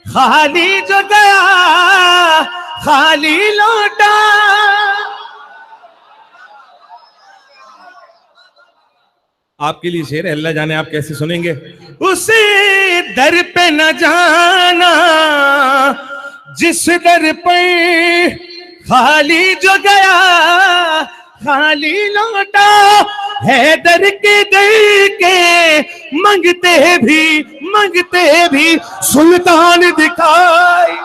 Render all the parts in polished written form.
खाली जो गया खाली लौटा। आपके लिए शेर है, अल्लाह जाने आप कैसे सुनेंगे। उसे दर पे न जाना जिस दर पे खाली जो गया खाली लौटा। है दर के मंगते भी सुल्तान दिखाई।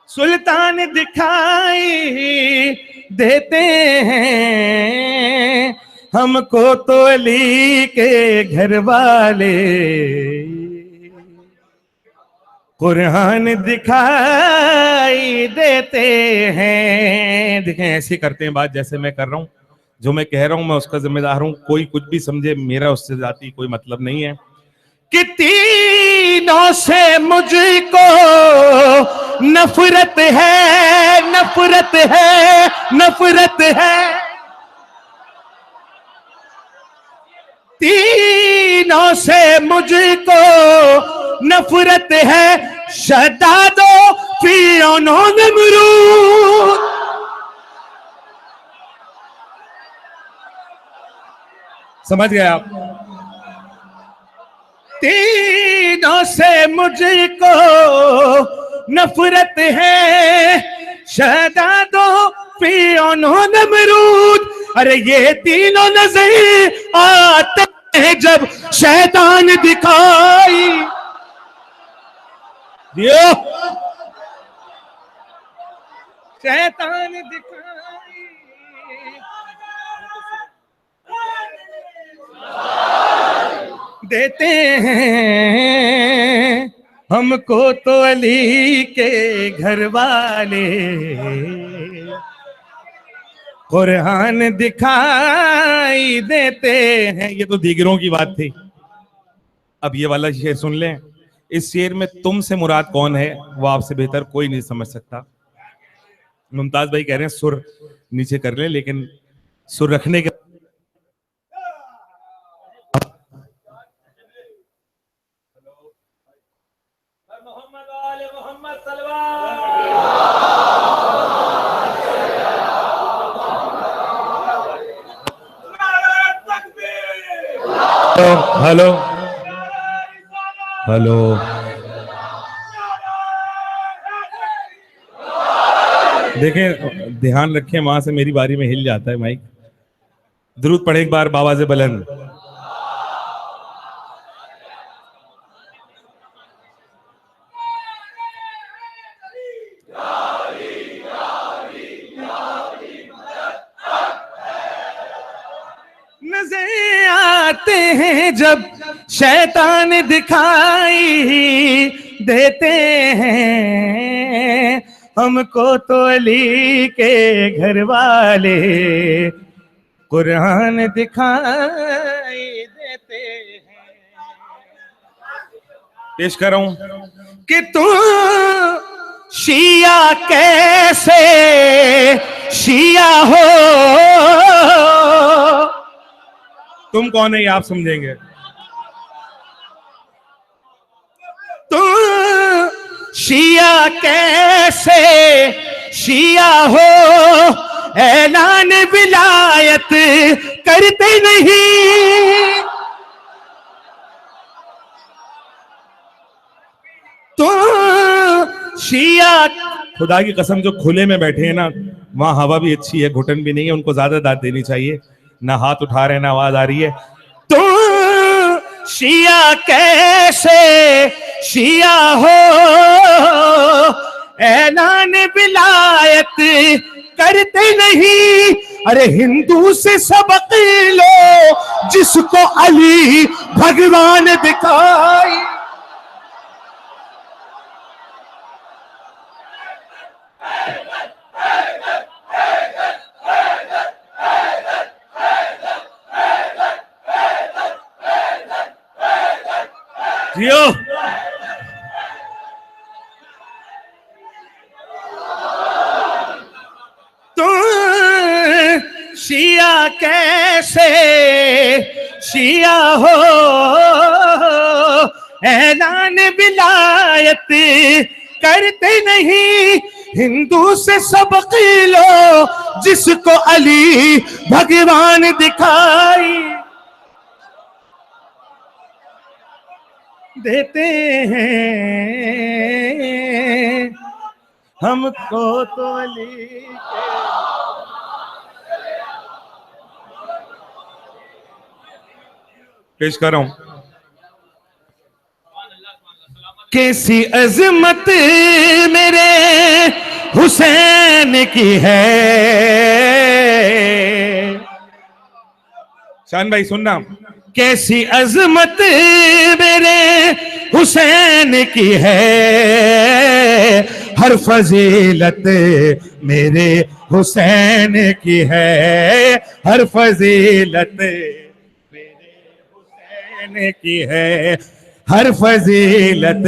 सुल्तान दिखाई देते हैं हमको तो अली के घर वाले। कुरान दिखाई देते हैं। देखें ऐसे करते हैं बात जैसे मैं कर रहा हूं, जो मैं कह रहा हूं मैं उसका जिम्मेदार हूं। कोई कुछ भी समझे, मेरा उससे जाती कोई मतलब नहीं है। कि तीनों से मुझको नफरत है, नफरत है, नफरत है। तीनों से मुझको नफरत है। शदादो फिरौनो नमरूद। समझ गए आप? तीनों से मुझको नफरत है। शदादो फिरौनो नमरूद। अरे ये तीनों नजर आते हैं जब शैतान दिखाई दियो। शैतान दिखाई देते हैं हमको तो अली के घर वाले। कुरान दिखाई देते हैं। ये तो दीगरों की बात थी। अब ये वाला शेर सुन लें। इस शेर में तुम से मुराद कौन है वो आपसे बेहतर कोई नहीं समझ सकता। मुमताज भाई कह रहे हैं सुर नीचे कर ले, लेकिन सुर रखने के हेलो हेलो देखें, ध्यान रखें, वहां से मेरी बारी में हिल जाता है माइक। दुरूद पढ़े एक बार बाबा से बुलंद। नजर आते हैं जब शैतान दिखाई देते हैं हमको तो अली के घर वाले। कुरान दिखाई देते हैं। पेश कर रहा हूं कि तू शिया कैसे शिया हो। तुम कौन है ये आप समझेंगे। तुम शिया कैसे शिया हो। ऐलान विलायत करते नहीं। तुम शिया, खुदा की कसम जो खुले में बैठे हैं ना, वहां हवा भी अच्छी है, घुटन भी नहीं है, उनको ज्यादा दाद देनी चाहिए। ना हाथ उठा रहे ना आवाज आ रही है। तुम शिया कैसे शिया हो। ऐलान विलायत करते नहीं। अरे हिंदू से सबक लो जिसको अली भगवान दिखाई। जियो तुम शिया कैसे शिया हो, ऐलान विलायत करते नहीं, हिंदू से सबक लो जिसको अली भगवान दिखाई देते हैं, हमको तो अली पेश कर रहा हूं। कैसी अजमत मेरे हुसैन की है, शान भाई सुनना, कैसी अजमत मेरे हुसैन की है, हर फजीलत मेरे हुसैन की है, हर फजीलत मेरे हुसैन की है, हर फजीलत,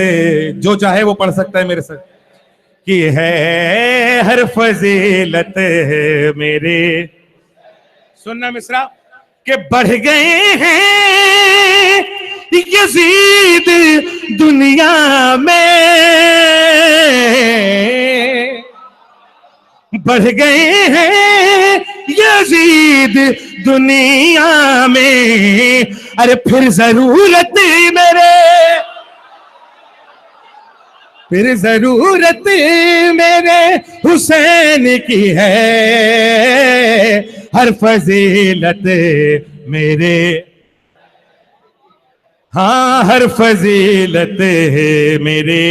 जो चाहे वो पढ़ सकता है मेरे साथ, की है हर फजीलत मेरे, सुनना मिसरा, के बढ़ गए हैं यजीद दुनिया में, बढ़ गए हैं यजीद दुनिया में, अरे फिर जरूरत मेरे, फिर जरूरत मेरे हुसैन की है, हर फजीलत मेरे, हाँ हर फजीलत मेरे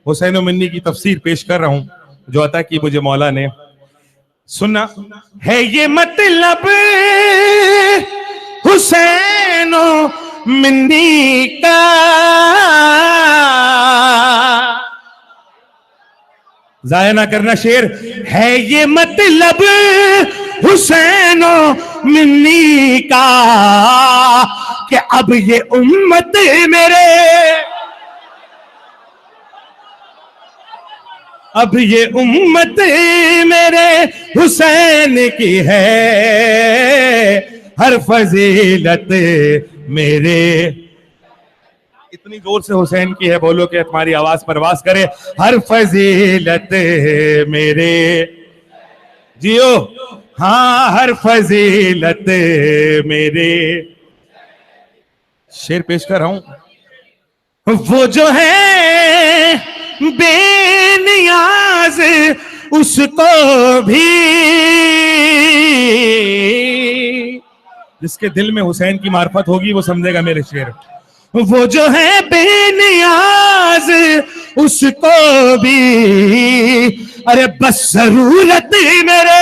हुसैन मिन्नी की तफसीर पेश कर रहा हूं जो अता की मुझे मौला ने। सुनना है ये मतलब हुसैन मिन्नी का, जाया ना करना शेर, है ये मतलब हुसैन मिन्नी का, कि अब ये उम्मत मेरे, अब ये उम्मत मेरे हुसैन की है, हर फजीलत मेरे, इतनी जोर से हुसैन की है बोलो कि तुम्हारी आवाज परवास करे, हर फजीलत मेरे, जियो, हाँ हर फजीलत मेरे। शेर पेश कर रहा हूं, वो जो है बेनियाज उसको भी, जिसके दिल में हुसैन की मार्फत होगी वो समझेगा मेरे शेर, वो जो है बेनियाज उसको भी, अरे बस जरूरत मेरे,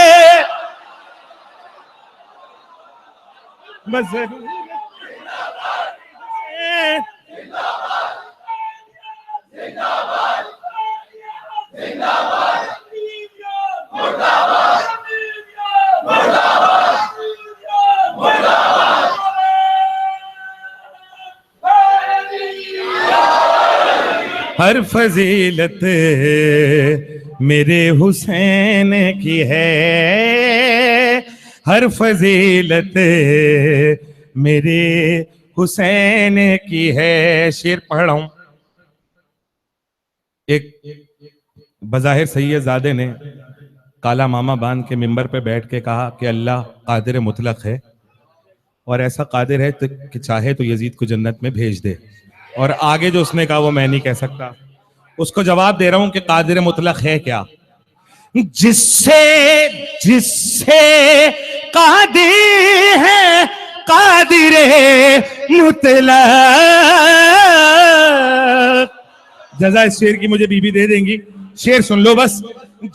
बस जरूरत, हर फजीलत मेरे हुसैन की है, हर फजीलत मेरे हुसैन की है। शेर पढ़ रहा हूं, एक बज़ाहिर सैयदजादे ने काला मामा बांध के मिंबर पे बैठ के कहा कि अल्लाह कादिर मुतलक है और ऐसा कादिर है कि चाहे तो यजीद को जन्नत में भेज दे, और आगे जो उसने कहा वो मैं नहीं कह सकता, उसको जवाब दे रहा हूं कि कादिर मुतलक है क्या, जिससे जिससे कादिर है कादिर मुतलक। जज़ा इस शेर की मुझे बीबी दे देंगी, शेर सुन लो बस,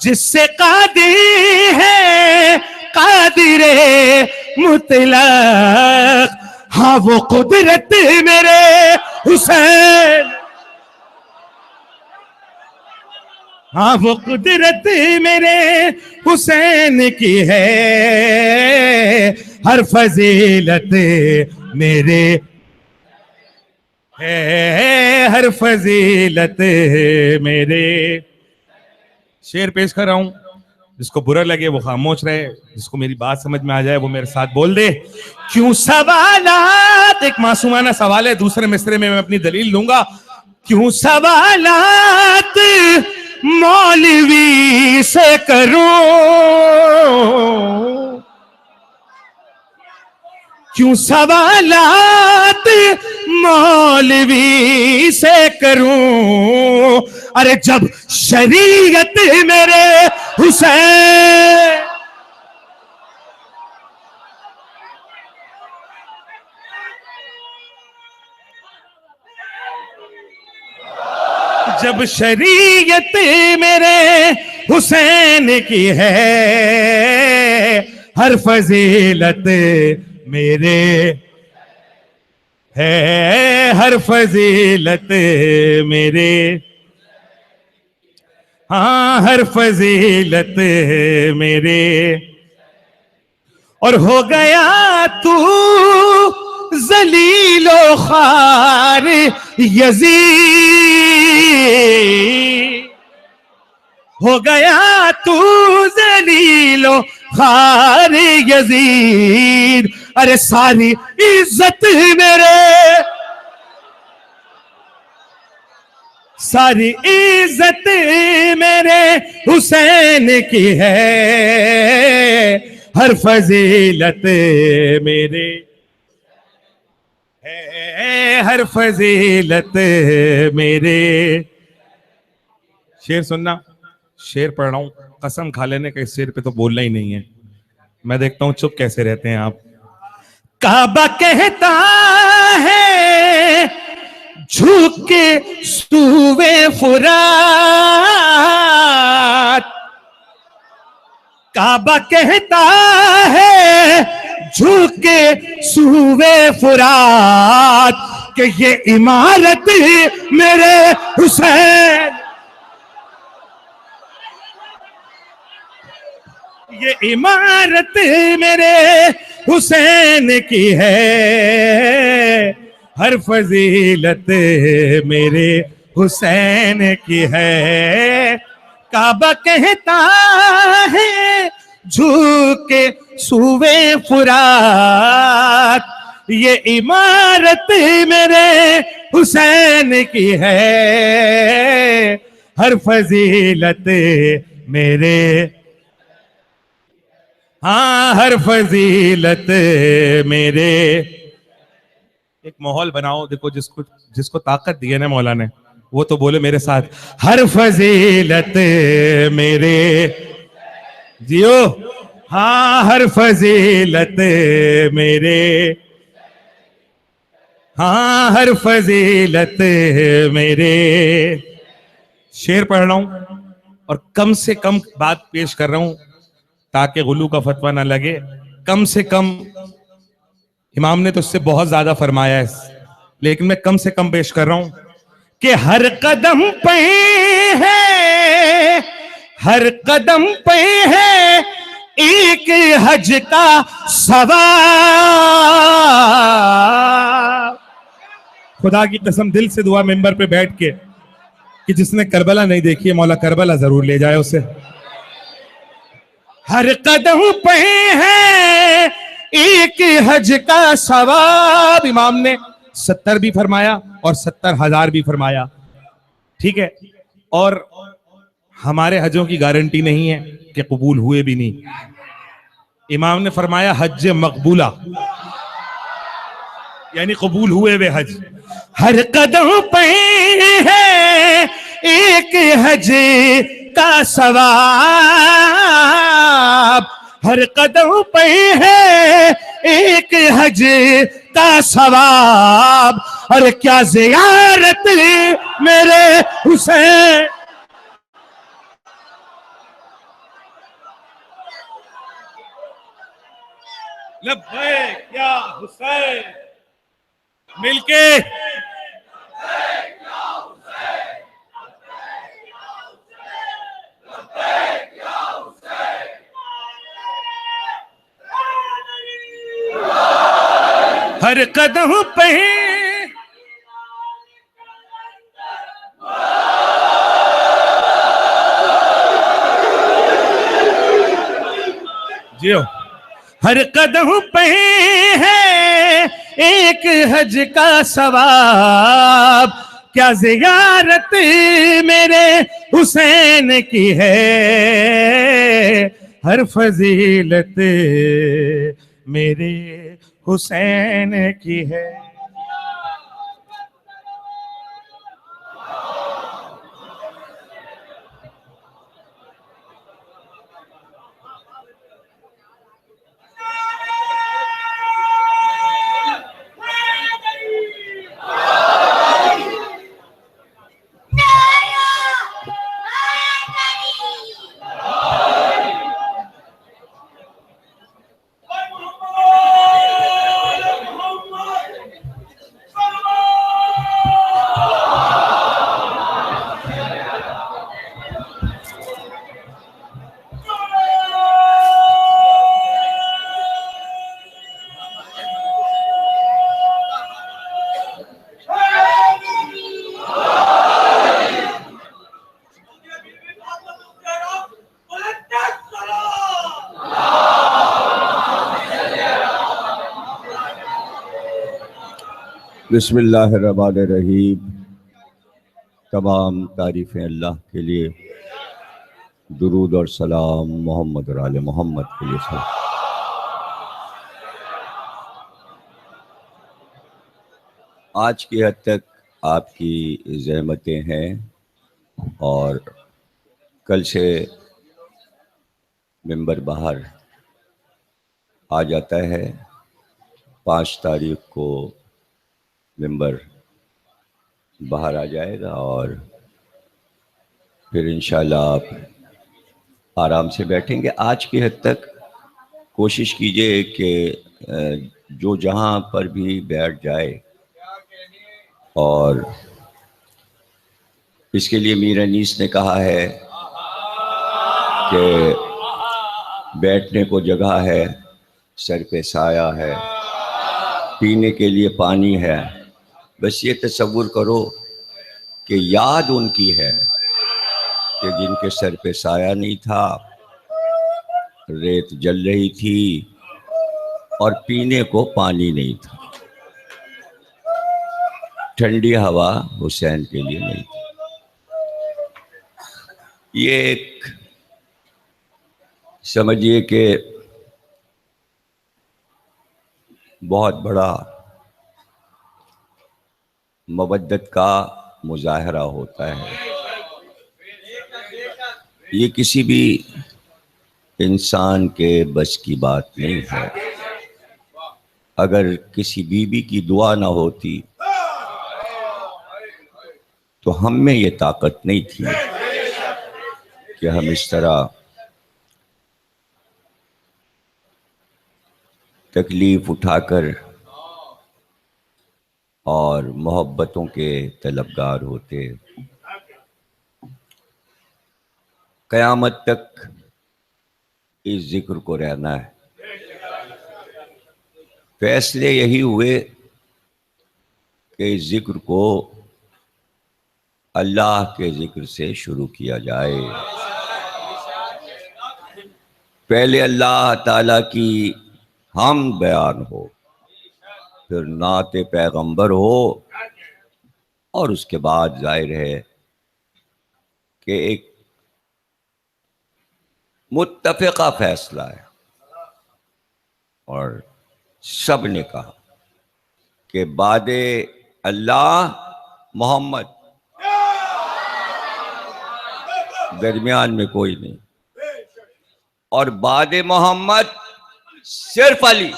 जिससे कादिर है कादिर मुतलक, हाँ वो कुदरत मेरे हुसैन, हाँ वो कुदरत मेरे हुसैन की है, हर फजीलत मेरे है, हर फजीलत मेरे। शेर पेश कर रहा हूं, जिसको बुरा लगे वो खामोश रहे, जिसको मेरी बात समझ में आ जाए वो मेरे साथ बोल दे। क्यों सवालात, एक मासूमाना सवाल है, दूसरे मिसरे में मैं अपनी दलील दूंगा। क्यों सवालात मौलवी से करूं, क्यों सवालात मौलवी से करूं, अरे जब शरीयत मेरे हुसैन, जब शरीयत मेरे हुसैन की है, हर फजीलत मेरे है, हर फजीलत मेरे, हाँ हर फजीलत मेरे। और हो गया तू जलीलो खार यजीद, हो गया तू जलीलो खार यजीद, अरे सारी इज्जत मेरे, सारी इज्जत मेरे हुसैन की है, हर फजीलत मेरे है, हर फजीलत मेरे। शेर सुनना, शेर पढ़ रहा हूं, कसम खा लेने का इस शेर पे तो बोलना ही नहीं है। मैं देखता हूं चुप कैसे रहते हैं आप। काबा कहता है झुक के सूवे फुरात, काबा कहता है झुक के सूवे फुरात, कि ये इमारत मेरे हुसैन, ये इमारत मेरे हुसैन की है, हर फजीलत मेरे हुसैन की है। काबा कहता है झुके सूवे फुरात, ये इमारत मेरे हुसैन की है, हर फजीलत मेरे, हाँ हर फजीलत मेरे। एक माहौल बनाओ, देखो जिसको जिसको ताकत दी है ना मौला ने, वो तो बोले मेरे साथ, हर फजीलत मेरे, जियो, हाँ हर फजीलत मेरे, हाँ हर फजीलत मेरे। शेर पढ़ रहा हूं और कम से कम बात पेश कर रहा हूं ताकि गुलू का फतवा ना लगे। कम से कम, इमाम ने तो उससे बहुत ज्यादा फरमाया है, लेकिन मैं कम से कम पेश कर रहा हूं कि हर कदम पे है, हर कदम पे है एक हज का सवाब। खुदा की कसम दिल से दुआ मेंबर पे बैठ के कि जिसने करबला नहीं देखी है मौला करबला जरूर ले जाए उसे। हर कदम पे है एक हज का सवाब। इमाम ने 70 भी फरमाया और 70,000 भी फरमाया, ठीक है। और हमारे हजों की गारंटी नहीं है कि कबूल हुए भी नहीं। इमाम ने फरमाया हज मकबूला, यानी कबूल हुए वे हज। हर कदम पे है एक हज का सवाब, हर कदम पे है एक हज का सवाब। अरे क्या ज़ियारत मेरे हुसैन, लब्बैक या हुसैन, मिलके हर कदम पे जियो। हर कदम पे है एक हज का सवाब, क्या ज़ियारत मेरे हुसैन की है, हर फजीलत मेरे हुसैन की है। बिस्मिल्लाहिर्रहमानिर्रहीम। तमाम तारीफ़ें अल्लाह के लिए, दुरूद और सलाम मोहम्मद और आले मोहम्मद के लिए सलाम। आज की हद तक आपकी ज़हमतें हैं और कल से मिंबर बाहर आ जाता है। 5 तारीख को मिंबर बाहर आ जाएगा और फिर इंशाल्लाह आप आराम से बैठेंगे। आज की हद तक कोशिश कीजिए कि जो जहाँ पर भी बैठ जाए, और इसके लिए मीर अनीस ने कहा है कि बैठने को जगह है, सर पे साया है, पीने के लिए पानी है। बस ये तसव्वुर करो कि याद उनकी है कि जिनके सर पे साया नहीं था, रेत जल रही थी और पीने को पानी नहीं था, ठंडी हवा हुसैन के लिए नहीं थी। ये एक समझिए कि बहुत बड़ा मवद्दत का मुजाहरा होता है। ये किसी भी इंसान के बस की बात नहीं है। अगर किसी बीबी की दुआ ना होती तो हम में ये ताकत नहीं थी कि हम इस तरह तकलीफ उठाकर और मोहब्बतों के तलबगार होते। क़यामत तक इस जिक्र को रहना है। फैसले यही हुए कि इस जिक्र को अल्लाह के जिक्र से शुरू किया जाए। पहले अल्लाह ताला की हम बयान हो, फिर नाते पैगंबर हो, और उसके बाद जाहिर है कि एक मुत्तफ़िक़ा फैसला है। और सब ने कहा कि बादे अल्लाह मोहम्मद, दरमियान में कोई नहीं, और बादे मोहम्मद सिर्फ अली।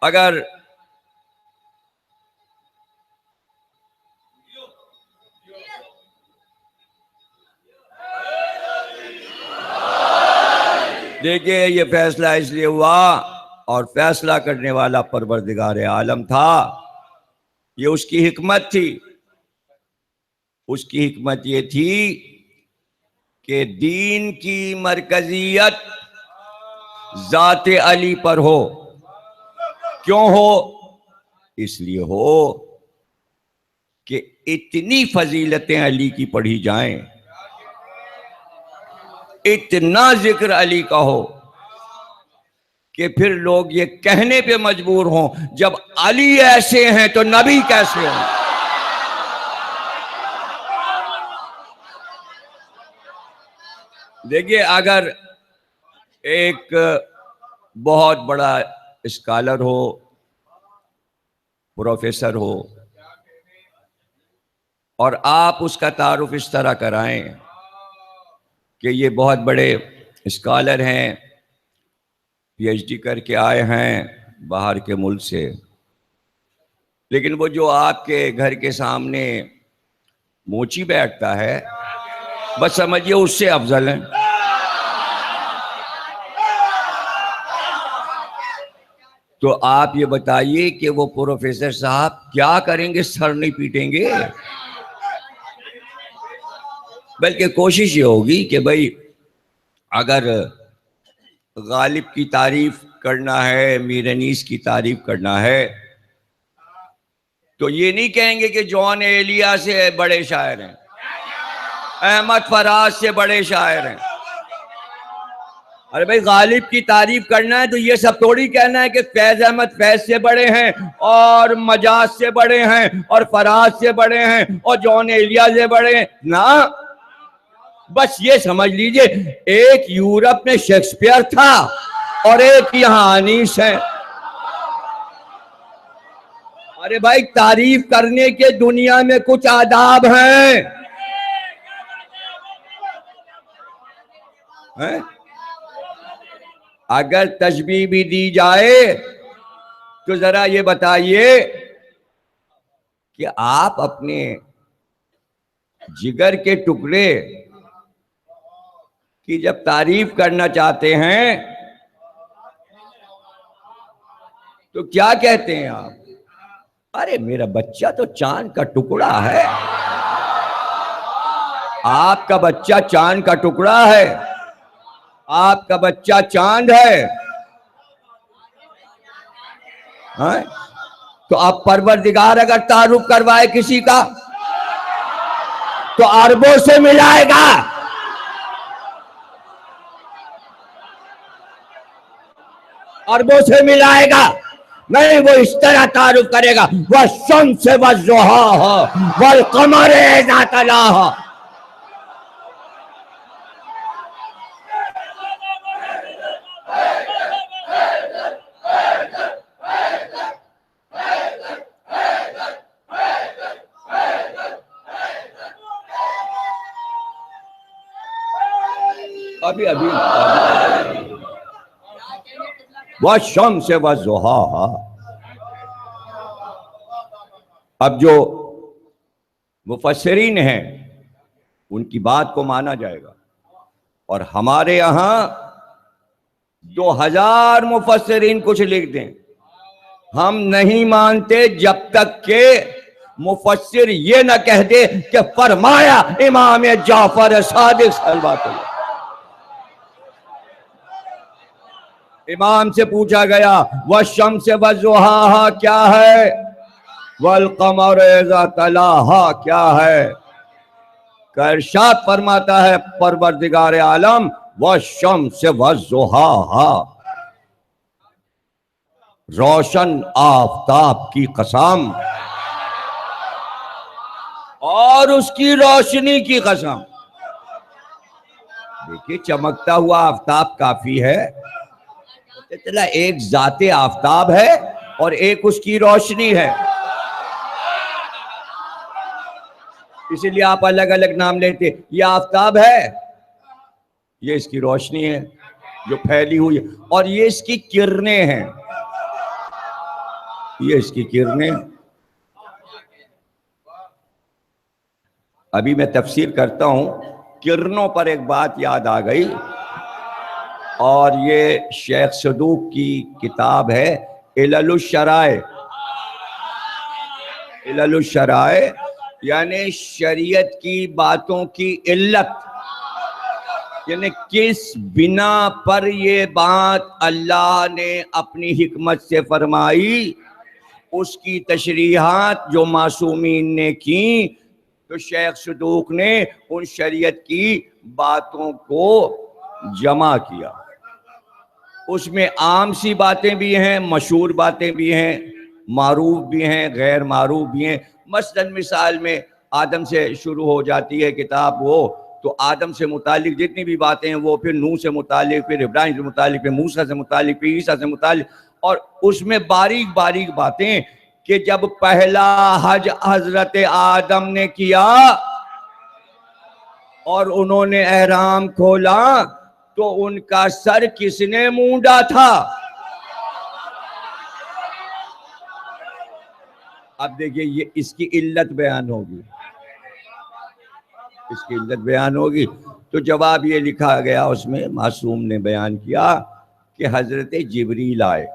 अगर देखिए, ये फैसला इसलिए हुआ, और फैसला करने वाला परवरदिगार आलम था। ये उसकी हिकमत थी। उसकी हिकमत ये थी कि दीन की मरकजियत ज़ाते अली पर हो। क्यों हो? इसलिए हो कि इतनी फजीलतें अली की पढ़ी जाएं इतना जिक्र अली का हो कि फिर लोग ये कहने पे मजबूर हों, जब अली ऐसे हैं तो नबी कैसे हों। देखिए, अगर एक बहुत बड़ा स्कॉलर हो, प्रोफेसर हो, और आप उसका तारुफ इस तरह कराएं कि ये बहुत बड़े स्कॉलर हैं, पीएचडी करके आए हैं बाहर के मुल्क से, लेकिन वो जो आपके घर के सामने मोची बैठता है, बस समझिए उससे अफजल है। तो आप ये बताइए कि वो प्रोफेसर साहब क्या करेंगे? सर नहीं पीटेंगे? बल्कि कोशिश ये होगी कि भाई अगर गालिब की तारीफ करना है, मीर अनीस की तारीफ करना है, तो ये नहीं कहेंगे कि जॉन एलिया से बड़े शायर हैं, अहमद फराज से बड़े शायर हैं। अरे भाई, गालिब की तारीफ करना है तो ये सब थोड़ी कहना है कि फैज अहमद फैज से बड़े हैं और मजाज से बड़े हैं और फराज से बड़े हैं और जॉन एलिया से बड़े हैं ना। बस ये समझ लीजिए, एक यूरोप में शेक्सपियर था और एक यहाँ अनीस है। अरे भाई, तारीफ करने के दुनिया में कुछ आदाब हैं, हैं? अगर तशबीह भी दी जाए तो जरा ये बताइए कि आप अपने जिगर के टुकड़े की जब तारीफ करना चाहते हैं तो क्या कहते हैं आप? अरे मेरा बच्चा तो चांद का टुकड़ा है। आपका बच्चा चांद का टुकड़ा है, आपका बच्चा चांद है, हैं? तो आप परवरदिगार अगर तारुफ करवाए किसी का तो अरबों से मिलाएगा, अरबों से मिलाएगा। नहीं, वो इस तरह तारुफ करेगा, वह शम्स वज़्ज़ुहा वल क़मर इज़ा तलाहा। अभी अभी वह शम्स वज़्ज़ुहा। अब जो मुफस्सिरीन हैं उनकी बात को माना जाएगा, और हमारे यहां 2000 मुफस्सिरीन कुछ लिख दें, हम नहीं मानते जब तक के मुफस्सिर ये न कह दे कि फरमाया इमाम जाफर सादिक सल्लल्लाहु। इमाम से पूछा गया वह शम्स वज़्ज़ुहा क्या है, वल क़मर इज़ा तलाहा क्या है? का इरशाद फरमाता है परवरदिगार आलम, वह शम्स वज़्ज़ुहा, रोशन आफताब की कसम और उसकी रोशनी की कसम। देखिए, चमकता हुआ आफताब काफी है, चला एक जाते आफताब है और एक उसकी रोशनी है, इसीलिए आप अलग अलग नाम लेते। ये आफताब है, ये इसकी रोशनी है जो फैली हुई है, और ये इसकी किरणें हैं, ये इसकी किरणें। अभी मैं तफसीर करता हूं, किरणों पर एक बात याद आ गई, और ये शेख सदूक की किताब है इललुश्शराए। इललुश्शराए यानी शरीयत की बातों की इल्लत, यानी किस बिना पर ये बात अल्लाह ने अपनी हिकमत से फरमाई, उसकी तशरीहात जो मासूमीन ने की, तो शेख सदूक ने उन शरीयत की बातों को जमा किया। उसमें आम सी बातें भी हैं, मशहूर बातें भी हैं, मारूफ भी हैं, गैर मारूफ भी हैं। मसलन मिसाल में आदम से शुरू हो जाती है किताब, वो तो आदम से मुतालिक जितनी भी बातें हैं वो फिर नूह से मुतालिक, फिर इब्राहिम से मुतालिक, फिर मूसा से मुतालिक, फिर ईसा से मुतालिक, और उसमें बारीक बारीक बातें कि जब पहला हज हजरत आदम ने किया और उन्होंने एहराम खोला तो उनका सर किसने मूंडा था। अब देखिए ये इसकी इल्लत बयान होगी, इसकी इल्लत बयान होगी। तो जवाब ये लिखा गया उसमें, मासूम ने बयान किया कि हजरत जिब्रील आए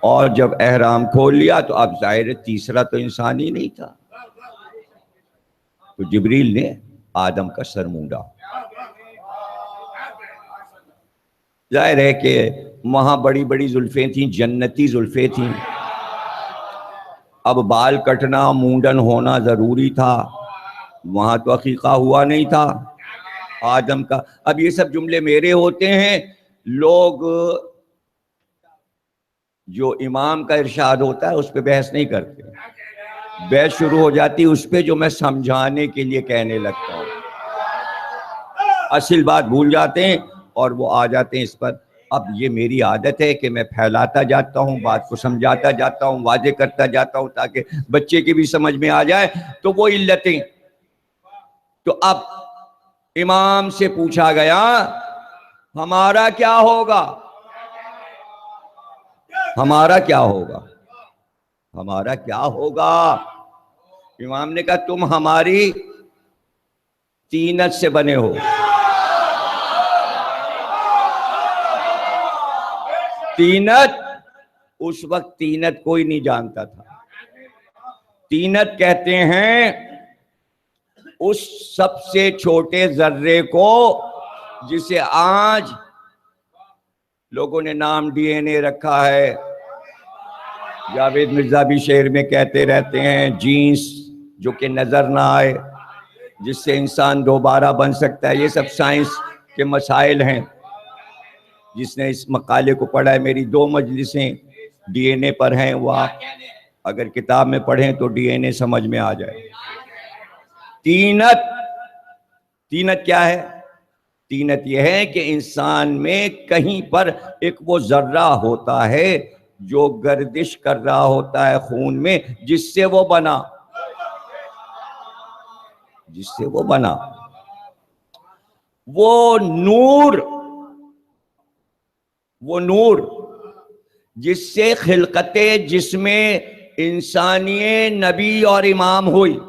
और जब एहराम खोल लिया तो अब जाहिर तीसरा तो इंसान ही नहीं था, तो जिब्रील ने आदम का सर मूंडा। जाहिर है कि वहां बड़ी बड़ी जुल्फें थीं, जन्नती जुल्फें थीं। अब बाल कटना, मुंडन होना जरूरी था, वहां तो अकीका हुआ नहीं था आदम का। अब ये सब जुमले मेरे होते हैं, लोग जो इमाम का इरशाद होता है उस पर बहस नहीं करते, बहस शुरू हो जाती है उस पर जो मैं समझाने के लिए कहने लगता हूँ। असल बात भूल जाते हैं और वो आ जाते हैं इस पर। अब ये मेरी आदत है कि मैं फैलाता जाता हूँ, बात को समझाता जाता हूँ, वाजे करता जाता हूँ ताकि बच्चे की भी समझ में आ जाए। तो वो इल्लतें, तो अब इमाम से पूछा गया हमारा क्या होगा, हमारा क्या होगा, हमारा क्या होगा। इमाम ने कहा तुम हमारी तीनत से बने हो। तीनत, उस वक्त तीनत कोई नहीं जानता था। तीनत कहते हैं उस सबसे छोटे जर्रे को जिसे आज लोगों ने नाम डीएनए रखा है। जावेद मिर्जा भी शेर में कहते रहते हैं जीन्स जो कि नजर ना आए, जिससे इंसान दोबारा बन सकता है। ये सब साइंस के मसाइल हैं। जिसने इस मकाले को पढ़ा है, मेरी 2 मजलिसें डीएनए पर हैं, वो आप अगर किताब में पढ़ें तो डीएनए समझ में आ जाए। तीनत, तीनत क्या है? तीनत यह है कि इंसान में कहीं पर एक वो जर्रा होता है जो गर्दिश कर रहा होता है खून में, जिससे वो बना, जिससे वो बना वो नूर, वो नूर जिससे खिलकते जिसमें इंसानिय नबी और इमाम हुई,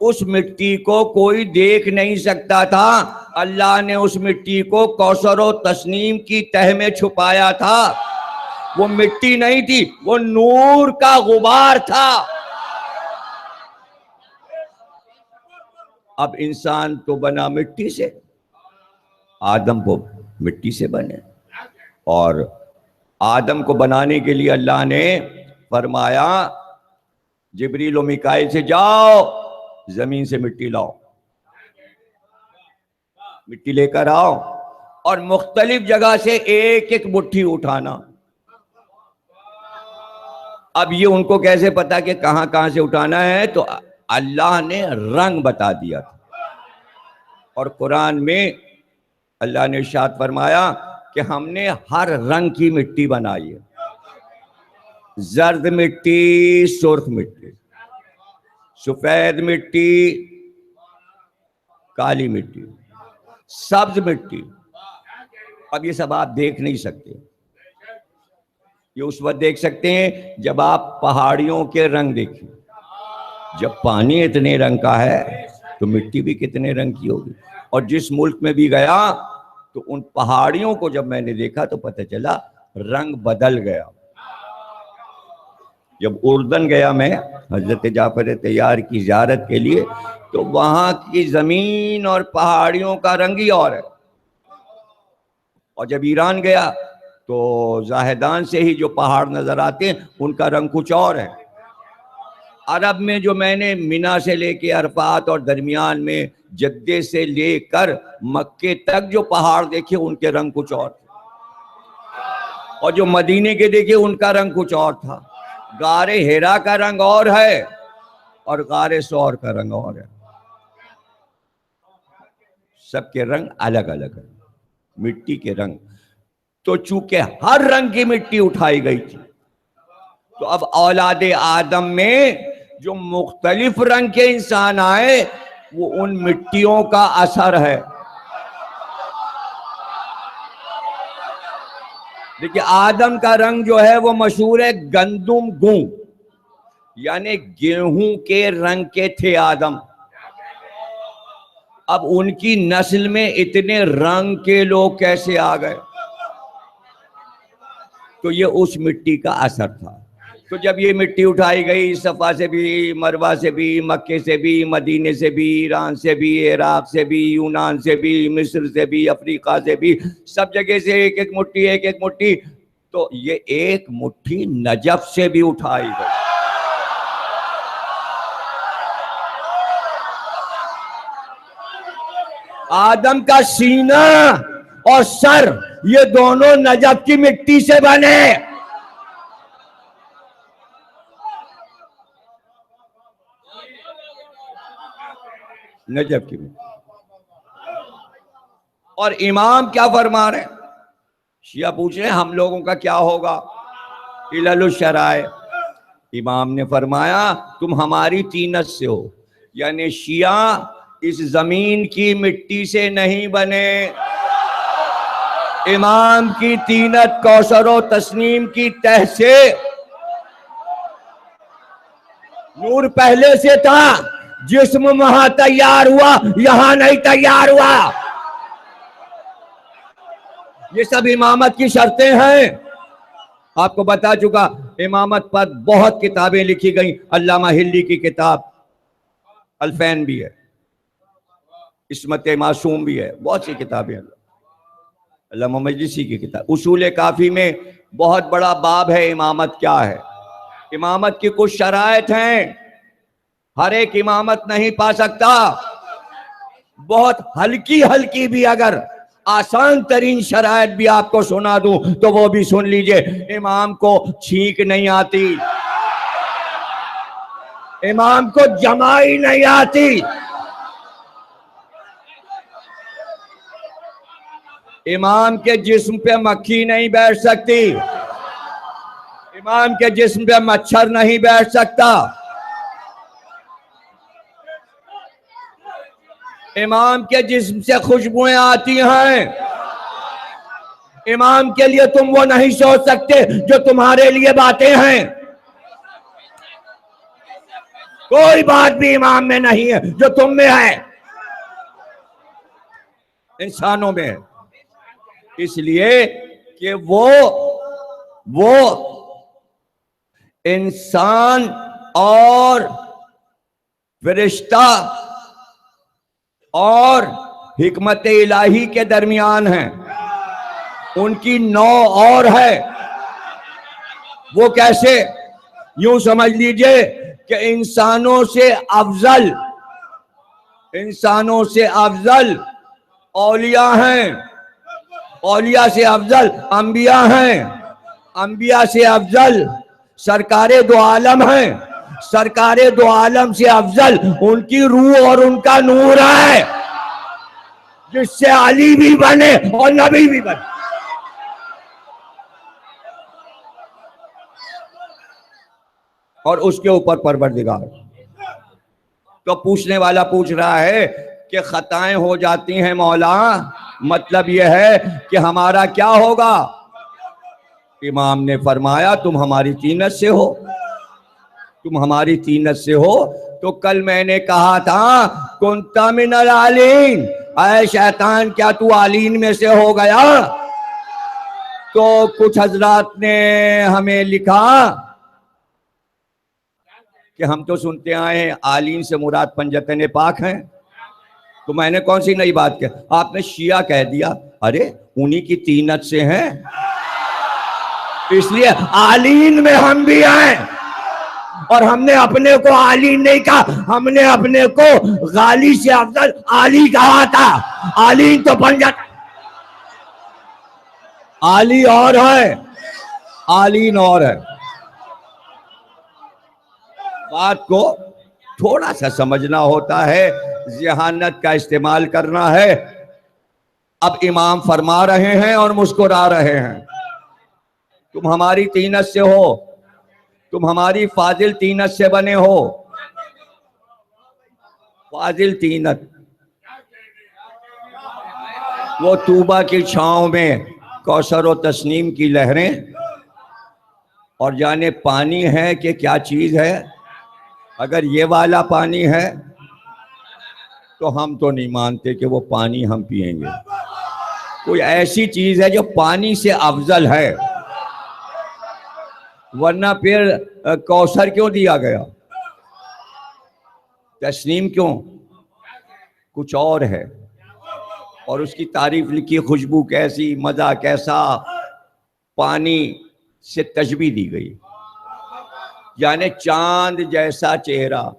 उस मिट्टी को कोई देख नहीं सकता था। अल्लाह ने उस मिट्टी को कौसर और तस्नीम की तह में छुपाया था। वो मिट्टी नहीं थी, वो नूर का गुबार था। अब इंसान तो बना मिट्टी से, आदम को मिट्टी से बने, और आदम को बनाने के लिए अल्लाह ने फरमाया जिब्रील और मिकाइल से जाओ जमीन से मिट्टी लाओ, मिट्टी लेकर आओ और मुख्तलिफ जगह से एक एक मुट्ठी उठाना। अब ये उनको कैसे पता कि कहां कहां से उठाना है? तो अल्लाह ने रंग बता दिया था। और कुरान में अल्लाह ने इरशाद फरमाया कि हमने हर रंग की मिट्टी बनाई है। जर्द मिट्टी, सुर्ख मिट्टी, सफेद मिट्टी, काली मिट्टी, सब्ज मिट्टी। अब ये सब आप देख नहीं सकते, ये उस वक्त देख सकते हैं जब आप पहाड़ियों के रंग देखें। जब पानी इतने रंग का है तो मिट्टी भी कितने रंग की होगी। और जिस मुल्क में भी गया तो उन पहाड़ियों को जब मैंने देखा तो पता चला रंग बदल गया। जब उर्दन गया मैं हजरत जाफर तैयार की ज़ियारत के लिए, तो वहां की जमीन और पहाड़ियों का रंग ही और है। और जब ईरान गया तो जाहेदान से ही जो पहाड़ नजर आते हैं उनका रंग कुछ और है। अरब में जो मैंने मिना से लेके अरफात और दरमियान में जद्दे से लेकर मक्के तक जो पहाड़ देखे उनके रंग कुछ और थे, और जो मदीने के देखे उनका रंग कुछ और था। गारे हिरा का रंग और है और गारे सौर का रंग और है। सबके रंग अलग अलग है, मिट्टी के रंग। तो चूंकि हर रंग की मिट्टी उठाई गई थी, तो अब औलादे आदम में जो मुख्तलिफ रंग के इंसान आए, वो उन मिट्टियों का असर है। देखिए, आदम का रंग जो है वो मशहूर है गंदुम गू, यानी गेहूं के रंग के थे आदम। अब उनकी नस्ल में इतने रंग के लोग कैसे आ गए? तो ये उस मिट्टी का असर था। तो जब ये मिट्टी उठाई गई, सफा से भी, मरवा से भी, मक्के से भी, मदीने से भी, ईरान से भी, इराक से भी, यूनान से भी, मिस्र से भी, अफ्रीका से भी, सब जगह से एक एक मुट्ठी, एक एक मुट्ठी। तो ये एक मुट्ठी नजफ से भी उठाई गई। आदम का सीना और सर, ये दोनों नजफ की मिट्टी से बने। नजफ की मिट्टी। और इमाम क्या फरमा रहे? शिया पूछ रहे हैं हम लोगों का क्या होगा? इलल शराय। इमाम ने फरमाया तुम हमारी तीनत से हो, यानी शिया इस जमीन की मिट्टी से नहीं बने। इमाम की तीनत कौसर व तस्नीम की तह से नूर पहले से था, जिस्म वहां तैयार हुआ, यहां नहीं तैयार हुआ। ये सब इमामत की शर्तें हैं। आपको बता चुका, इमामत पर बहुत किताबें लिखी गई। अल्लामा हिल्ली की किताब अल्फैन भी है, इस्मत मासूम भी है, बहुत सी किताबें। अल्लामा मजलिसी की किताब उसूल काफी में बहुत बड़ा बाब है इमामत क्या है। इमामत की कुछ शराइत हैं, हर एक इमामत नहीं पा सकता। बहुत हल्की हल्की भी अगर आसान तरीन शराइत भी आपको सुना दूं तो वो भी सुन लीजिए। इमाम को छींक नहीं आती, इमाम को जमाई नहीं आती, इमाम के जिस्म पे मक्खी नहीं बैठ सकती, इमाम के जिस्म पे मच्छर नहीं बैठ सकता, इमाम के जिस्म से खुशबुएं आती हैं। इमाम के लिए तुम वो नहीं सोच सकते जो तुम्हारे लिए बातें हैं। कोई बात भी इमाम में नहीं है जो तुम में है, इंसानों में है। इसलिए कि वो इंसान और फरिश्ता और हिकमत इलाही के दरमियान है, उनकी नौ और है। वो कैसे? यूं समझ लीजिए कि इंसानों से अफजल औलिया हैं, औलिया से अफजल अंबिया हैं, अंबिया से अफजल सरकारे दो आलम हैं, सरकारे दो आलम से अफजल उनकी रूह और उनका नूर है, जिससे अली भी बने और नबी भी बने। और उसके ऊपर परवरदिगार। तो पूछने वाला पूछ रहा है कि खताएं हो जाती हैं मौला, मतलब यह है कि हमारा क्या होगा? इमाम ने फरमाया तुम हमारी तीनत से हो, तुम हमारी तीनत से हो। तो कल मैंने कहा था कुंता मिनल आलीन, ऐ शैतान क्या तू आलीन में से हो गया? तो कुछ हजरात ने हमें लिखा कि हम तो सुनते आए हैं आलीन से मुराद पंजतन पाक हैं। तो मैंने कौन सी नई बात कही? आपने शिया कह दिया। अरे उन्हीं की तीनत से हैं, इसलिए आलीन में हम भी हैं। और हमने अपने को आली नहीं कहा, हमने अपने को गाली से अफजल आली कहा था। आली तो बन जाता, आली और है, आलीन और है। बात को थोड़ा सा समझना होता है, ज़हानत का इस्तेमाल करना है। अब इमाम फरमा रहे हैं और मुस्कुरा रहे हैं, तुम हमारी तीनत से हो, तुम हमारी फाजिल तीनत से बने हो। फाजिल तीनत वो तूबा की छांव में कौसर और तस्नीम की लहरें, और जाने पानी है कि क्या चीज है। अगर ये वाला पानी है तो हम तो नहीं मानते कि वो पानी हम पिएंगे। कोई ऐसी चीज है जो पानी से अफजल है, वरना फिर कौसर क्यों दिया गया, तस्नीम क्यों, कुछ और है। और उसकी तारीफ लिखी, खुशबू कैसी, मजा कैसा, पानी से तशबीह दी गई, यानी चांद जैसा चेहरा।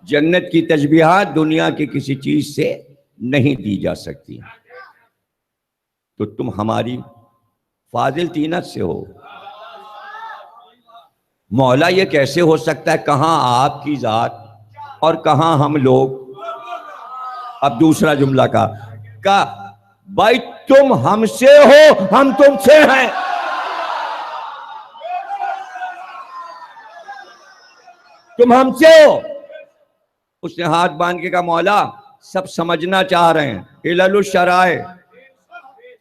जन्नत की तशबीहात दुनिया की किसी चीज से नहीं दी जा सकती। तो तुम हमारी फाजिल तीनत से हो। मौला ये कैसे हो सकता है, कहां आपकी जात और कहां हम लोग। अब दूसरा जुमला का भाई तुम हमसे हो, हम तुमसे हैं। तुम हमसे हो। उसने हाथ बांध के कहा, मौला सब समझना चाह रहे हैं, इललुल शराए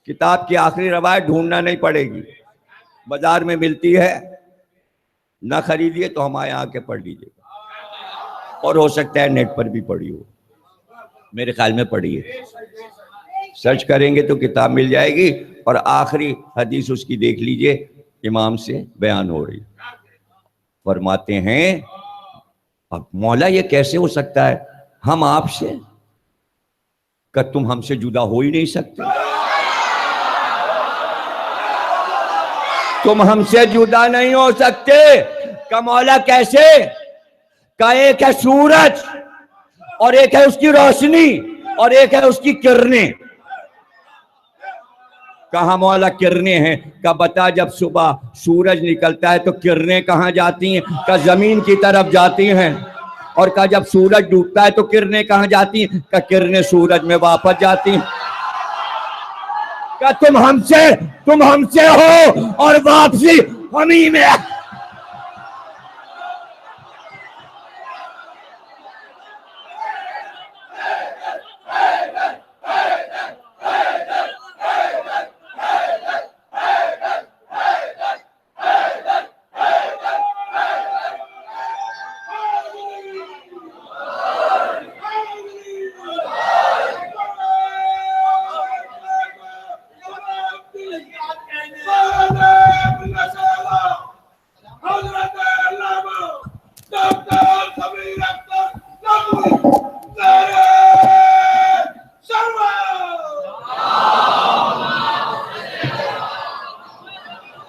किताब की आखिरी रवायत ढूंढना नहीं पड़ेगी, बाजार में मिलती है, ना खरीदिए तो हमारे यहाँ आके पढ़ लीजिएगा, और हो सकता है नेट पर भी पढ़ी हो, मेरे ख्याल में पढ़ी है। सर्च करेंगे तो किताब मिल जाएगी, और आखिरी हदीस उसकी देख लीजिए, इमाम से बयान हो रही। फरमाते हैं, अब मौला ये कैसे हो सकता है हम आपसे, कि तुम हमसे जुदा हो ही नहीं सकते, तुम हमसे जुदा नहीं हो सकते। का मौला कैसे, का एक है सूरज और एक है उसकी रोशनी और एक है उसकी किरणें। कहा मौला किरणें हैं, का बता जब सुबह सूरज निकलता है तो किरणें कहां जाती हैं, का जमीन की तरफ जाती हैं, और का जब सूरज डूबता है तो किरणें कहां जाती हैं, का किरणें सूरज में वापस जाती हैं। का तुम हमसे हो और वापसी हम ही में।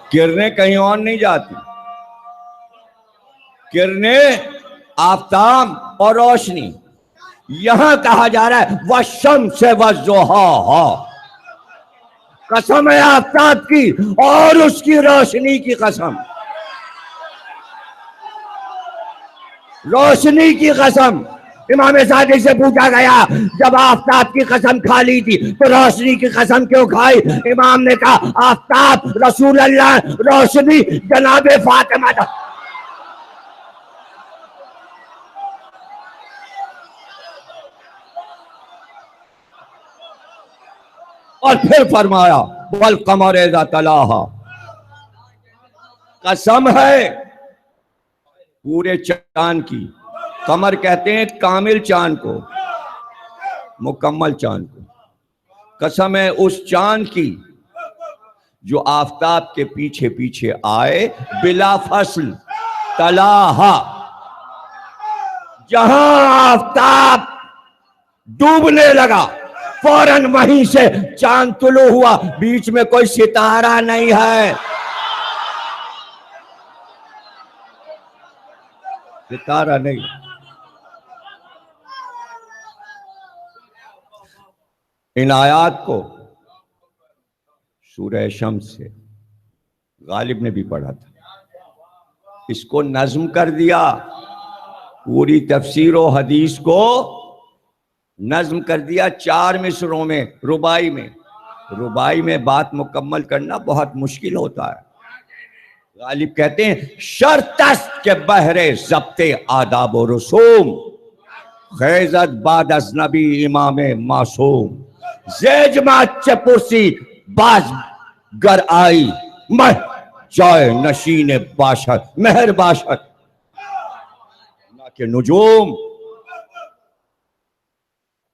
किरणें कहीं और नहीं जाती, किरणें आफताब और रोशनी। यहां कहा जा रहा है वशम्स वज़ुहाहा, कसम है आफताब की और उसकी रोशनी की कसम, रोशनी की कसम। इमाम सादिक से पूछा गया, जब आफताब की कसम खा ली थी तो रोशनी की कसम क्यों खाई। इमाम ने कहा, आफताब रसूल अल्लाह, रोशनी जनाबे फातिमा था। और फिर फरमाया वल कमर इज़ा तलाहा, कसम है पूरे चांद की। कमर कहते हैं कामिल चांद को, मुकम्मल चांद को। कसम है उस चांद की जो आफताब के पीछे पीछे आए, बिला फसल तलाहा। जहां आफताब डूबने लगा फौरन वहीं से चांद तुलू हुआ, बीच में कोई सितारा नहीं है। सितारा नहीं। इन आयात को सूरह शम्स से गालिब ने भी पढ़ा था, इसको नज्म कर दिया, पूरी तफसीर व हदीस को नज्म कर दिया 4 मिसरों में, रुबाई में। रुबाई में बात मुकम्मल करना बहुत मुश्किल होता है। गालिब कहते हैं शर्तस्त के बहरे ज़ब्ते आदाब व रसूम, खैज़त बाद अज नबी इमाम मासूम, ज़ेजमा चपुरसी बाज गर आई, मह जाए नशीन बाशत, मेहर बाशत ना के नुजूम।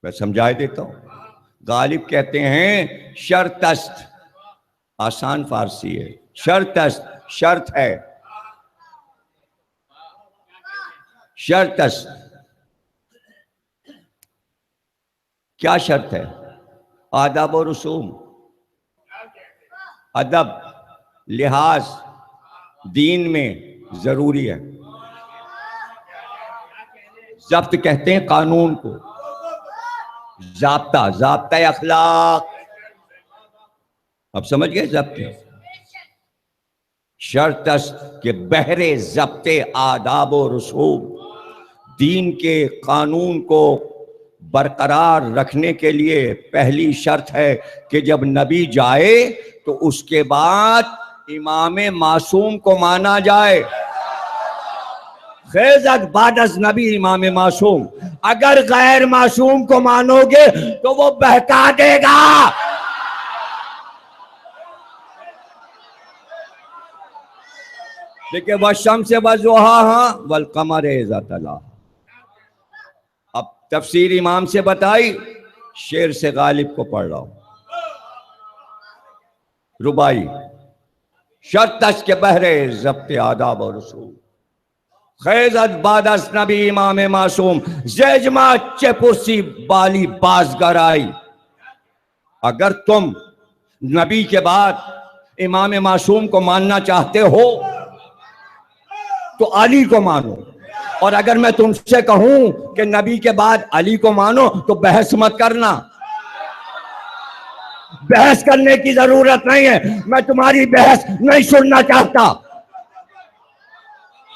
मैं समझाए देता हूं। गालिब कहते हैं शर्तस्त, आसान फारसी है, शर्तस्त शर्त है, शर्तस्त क्या शर्त है? आदाब और रसूम, अदब लिहाज दीन में जरूरी है। जब्त कहते हैं कानून को, जाब्ता, जाब्ता अखलाक। अब समझ गए जब्त? शर्तस्त के बहरे जब्ते आदाब व रसूम, दीन के कानून को बरकरार रखने के लिए पहली शर्त है कि जब नबी जाए तो उसके बाद इमाम मासूम को माना जाए। खैज़त बादस नबी इमाम मासूम, अगर गैर मासूम को मानोगे तो वो बहका देगा। देखिए वशम से वज़ुहा वल कमर इज़ा तला। अब तफसीर इमाम से बताई, शेर से गालिब को पढ़ रहा हूं। रुबाई शर्तश के बहरे ज़ब्ते आदाब और रसूल, खैज़त बादस नबी इमाम मासूम, ज़ेजमा चेपुरसी बाली बाज़गर आई। अगर तुम नबी के बाद इमाम मासूम को मानना चाहते हो तो अली को मानो, और अगर मैं तुमसे कहूं कि नबी के बाद अली को मानो तो बहस मत करना। बहस करने की जरूरत नहीं है, मैं तुम्हारी बहस नहीं सुनना चाहता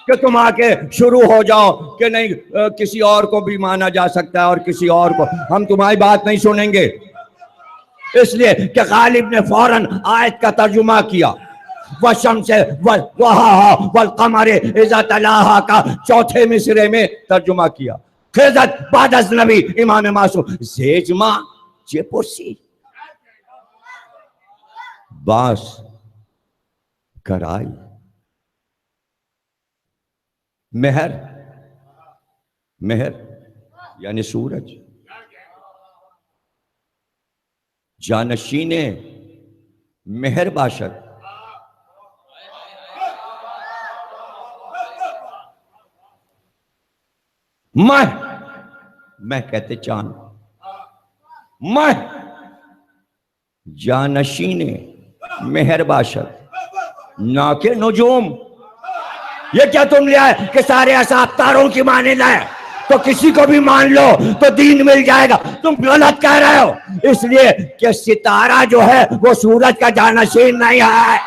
कि तुम आके शुरू हो जाओ कि नहीं किसी और को भी माना जा सकता है और किसी और को। हम तुम्हारी बात नहीं सुनेंगे, इसलिए कि गालिब ने फौरन आयत का तर्जुमा किया। वशम से वल कमर इज़ा तलाहा का चौथे मिसरे में तर्जुमा किया। खैज़त बादस नबी इमाम मासूम, ज़ेजमा चेपुरसी बास कराई। मेहर, मेहर यानी सूरज, जानशीने मेहर बाशत, मैं कहते चांद, मैं जानशीने मेहर बाशत ना के नुजूम। ये क्या तुम लिया है कि सारे असाब तारों की माने लाए तो किसी को भी मान लो तो दीन मिल जाएगा? तुम गलत कह रहे हो, इसलिए कि सितारा जो है वो सूरज का जानशीन नहीं है।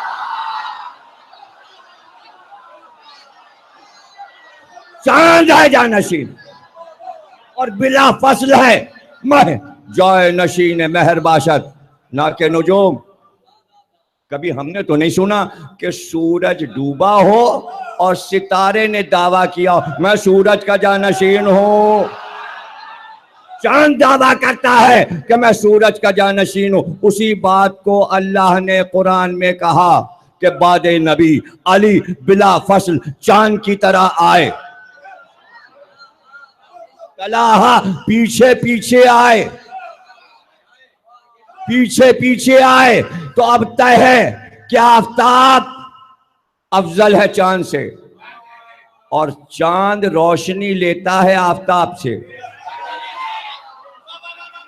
चांद है जानशीन और बिला फसल है मैं जाए नशीन मेहर बाशत ना के नुजूम। कभी हमने तो नहीं सुना कि सूरज डूबा हो और सितारे ने दावा किया मैं सूरज का जानशीन हूं। चांद दावा करता है कि मैं सूरज का जानशीन हूं। उसी बात को अल्लाह ने कुरान में कहा कि बाद नबी अली बिला फसल चांद की तरह आए। तलाहा पीछे पीछे आए, पीछे पीछे आए। तो अब तय है कि आफताब अफजल है चांद से, और चांद रोशनी लेता है आफताब से,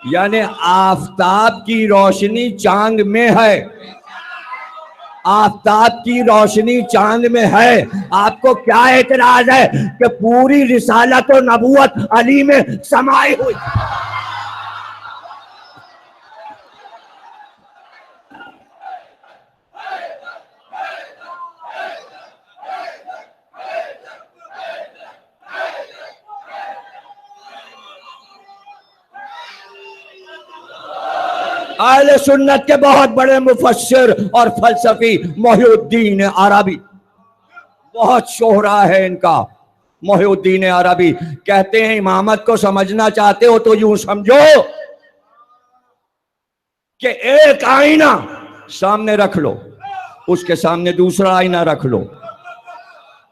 यानी आफताब की रोशनी चांद में है। आफताब की रोशनी चांद में है। आपको क्या एतराज है कि पूरी रिसालत और नबूवत अली में समाई हुई। अहले सुन्नत के बहुत बड़े मुफस्सिर और फलसफी मोहिउद्दीन अरबी, बहुत शोहरा है इनका। मोहिउद्दीन अरबी कहते हैं इमामत को समझना चाहते हो तो यूं समझो कि एक आईना सामने रख लो, उसके सामने दूसरा आईना रख लो।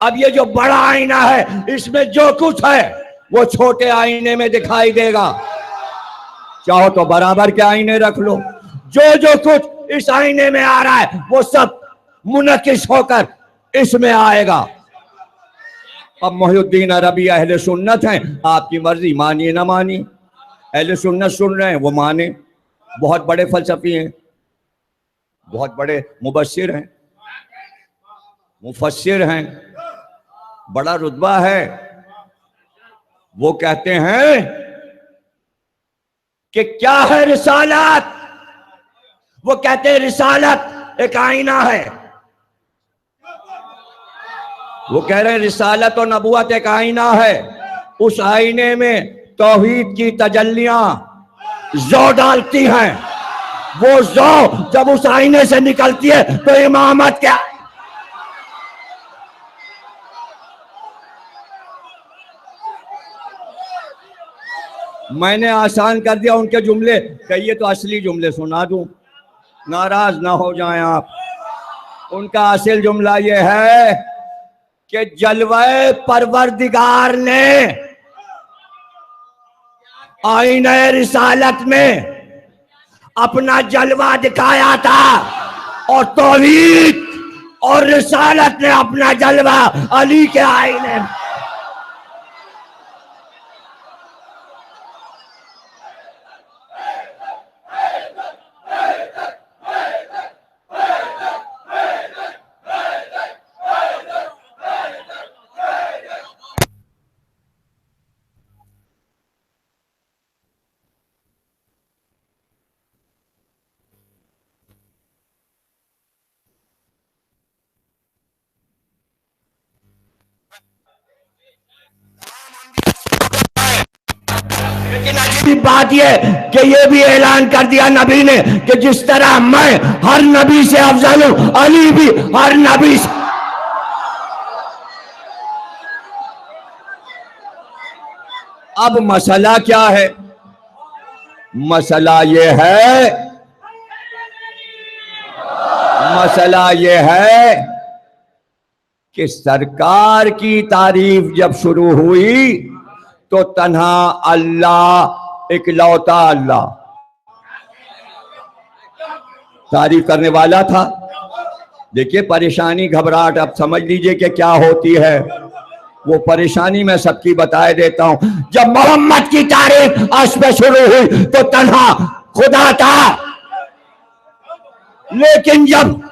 अब ये जो बड़ा आईना है इसमें जो कुछ है वो छोटे आईने में दिखाई देगा। चाहो तो बराबर के आईने रख लो, जो कुछ इस आईने में आ रहा है वो सब मुनकिश होकर इसमें आएगा। अब मोहिउद्दीन अरबी अहले सुन्नत हैं, आपकी मर्जी मानिए ना मानिए। अहले सुन्नत सुन रहे हैं वो माने। बहुत बड़े फलसफी हैं, बहुत बड़े मुबस्सिर हैं, मुफस्सिर हैं, बड़ा रुतबा है। वो कहते हैं कि क्या है रिसालत। वो कहते हैं रिसालत एक आईना है। वो कह रहे हैं रिसालत और नबूवत एक आईना है। उस आईने में तौहीद की तजल्लियां ज़ौ डालती हैं। वो ज़ौ जब उस आईने से निकलती है तो इमामत क्या। मैंने आसान कर दिया उनके जुमले, कहिए तो असली जुमले सुना दूं, नाराज ना हो जाएं आप। उनका असल जुमला ये है कि जलवे परवरदिगार ने आईने रिसालत में अपना जलवा दिखाया था और तौहीद और रिसालत ने अपना जलवा अली के आईने में। बात यह कि ये भी ऐलान कर दिया नबी ने कि जिस तरह मैं हर नबी से अफजल हूं, अली भी हर नबी से। अब मसला क्या है? मसला ये है कि सरकार की तारीफ जब शुरू हुई तो तन्हा अल्लाह, इकलौता अल्लाह तारीफ करने वाला था। देखिए परेशानी, घबराहट अब समझ लीजिए कि क्या होती है। वो परेशानी मैं सबकी बताए देता हूं। जब मोहम्मद की तारीफ अर्श पे शुरू हुई तो तन्हा खुदा था, लेकिन जब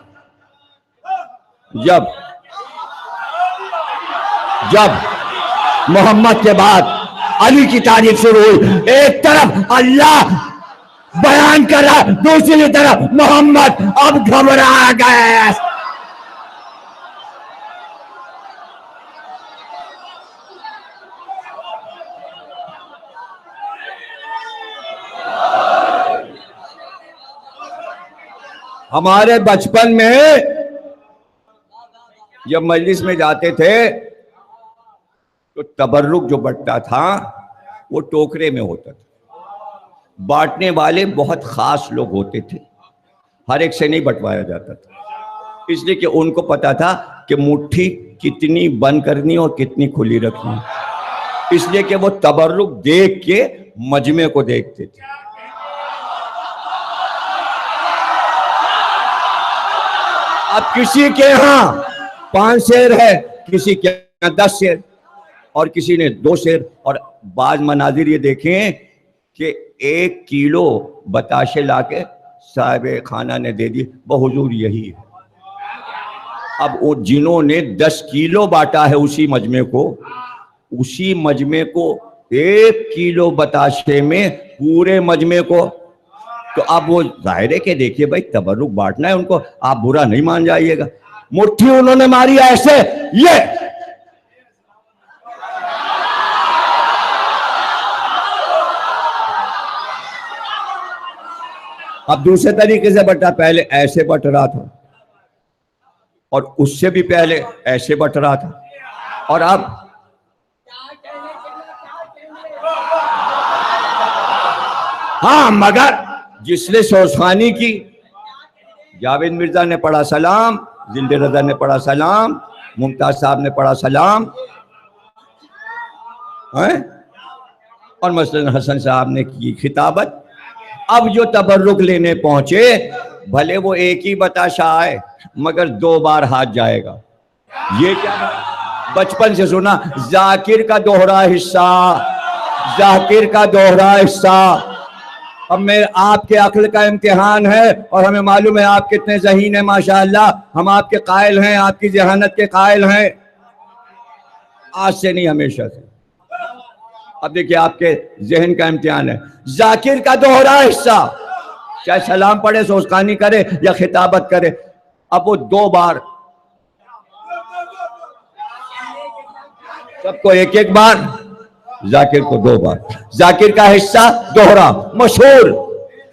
मोहम्मद के बाद अली की तारीफ शुरू हुई, एक तरफ अल्लाह बयान कर रहा, दूसरी तरफ मोहम्मद अब घबरा गए। हमारे बचपन में जब मजलिस में जाते थे तो तबर्रुक जो बंटता था वो टोकरे में होता था। बांटने वाले बहुत खास लोग होते थे, हर एक से नहीं बंटवाया जाता था, इसलिए कि उनको पता था कि मुट्ठी कितनी बंद करनी और कितनी खुली रखनी, इसलिए कि वो तबर्रुक देख के मजमे को देखते थे। अब किसी के यहाँ 5 शेर है, किसी के यहाँ 10 शेर और किसी ने 2 शेर। और बाज मनाजिर ये देखें कि 1 किलो बताशे लाके साहिब खाना ने दे दी, बहुजूर यही है। अब वो जिन्होंने 10 किलो बांटा है उसी मजमे को 1 किलो बताशे में पूरे मजमे को, तो अब वो जाहिर है कि देखिए भाई तबर्रुक बांटना है उनको, आप बुरा नहीं मान जाइएगा। मुट्ठी उन्होंने मारी ऐसे, ये अब दूसरे तरीके से बटा, पहले ऐसे बट रहा था और उससे भी पहले ऐसे बट रहा था, और अब हाँ, मगर जिसने सोसानी की, जावेद मिर्जा ने पढ़ा सलाम, जिंदे रजा ने पढ़ा सलाम, मुमताज साहब ने पढ़ा सलाम है? और मसलन हसन साहब ने की खिताबत। अब जो तबर्रुक लेने पहुंचे, भले वो एक ही बताशा आए मगर 2 बार हाथ जाएगा। ये क्या बचपन से सुना, जाकिर का दोहरा हिस्सा, जाकिर का दोहरा हिस्सा। अब मैं आपके अक्ल का इम्तिहान है और हमें मालूम है आप कितने ज़हीन हैं माशाअल्लाह, हम आपके कायल हैं, आपकी जहानत के कायल हैं, आज से नहीं हमेशा से। अब देखिए आपके जहन का इम्तिहान है, जाकिर का दोहरा हिस्सा, चाहे सलाम पढ़े, सोस्कानी करे या खिताबत करे, अब वो 2 बार, सबको 1-1 बार, जाकिर को 2 बार। जाकिर का हिस्सा दोहरा, मशहूर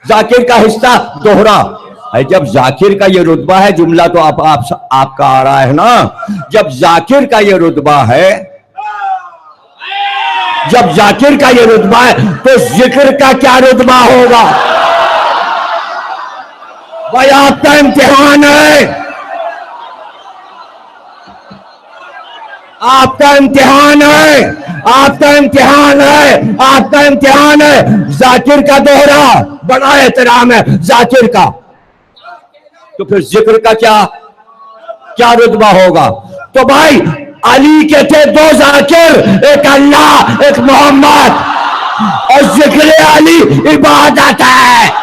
जाकिर का हिस्सा दोहरा। जब जाकिर का ये रुतबा है, जुमला तो आपका आ रहा है ना, जब जाकिर का ये रुतबा है, जब जाकिर का ये रुतबा है तो जिक्र का क्या रुतबा होगा भाई? आपका इम्तिहान है, आपका इम्तिहान है, आपका इम्तिहान है, आपका इम्तिहान है। जाकिर का दोहरा बड़ा एहतराम है जाकिर का, तो फिर जिक्र का क्या रुतबा होगा? तो भाई अली के थे 2 जाकिर, एक अल्लाह एक मोहम्मद, और जिक्र अली इबादत है।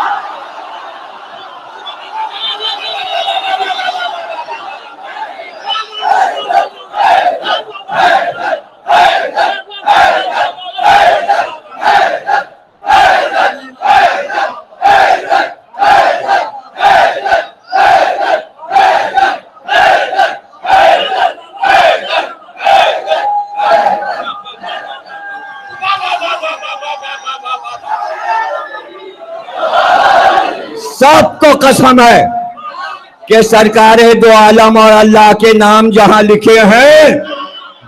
सबको कसम है कि सरकारे दो आलम और अल्लाह के नाम जहां लिखे हैं,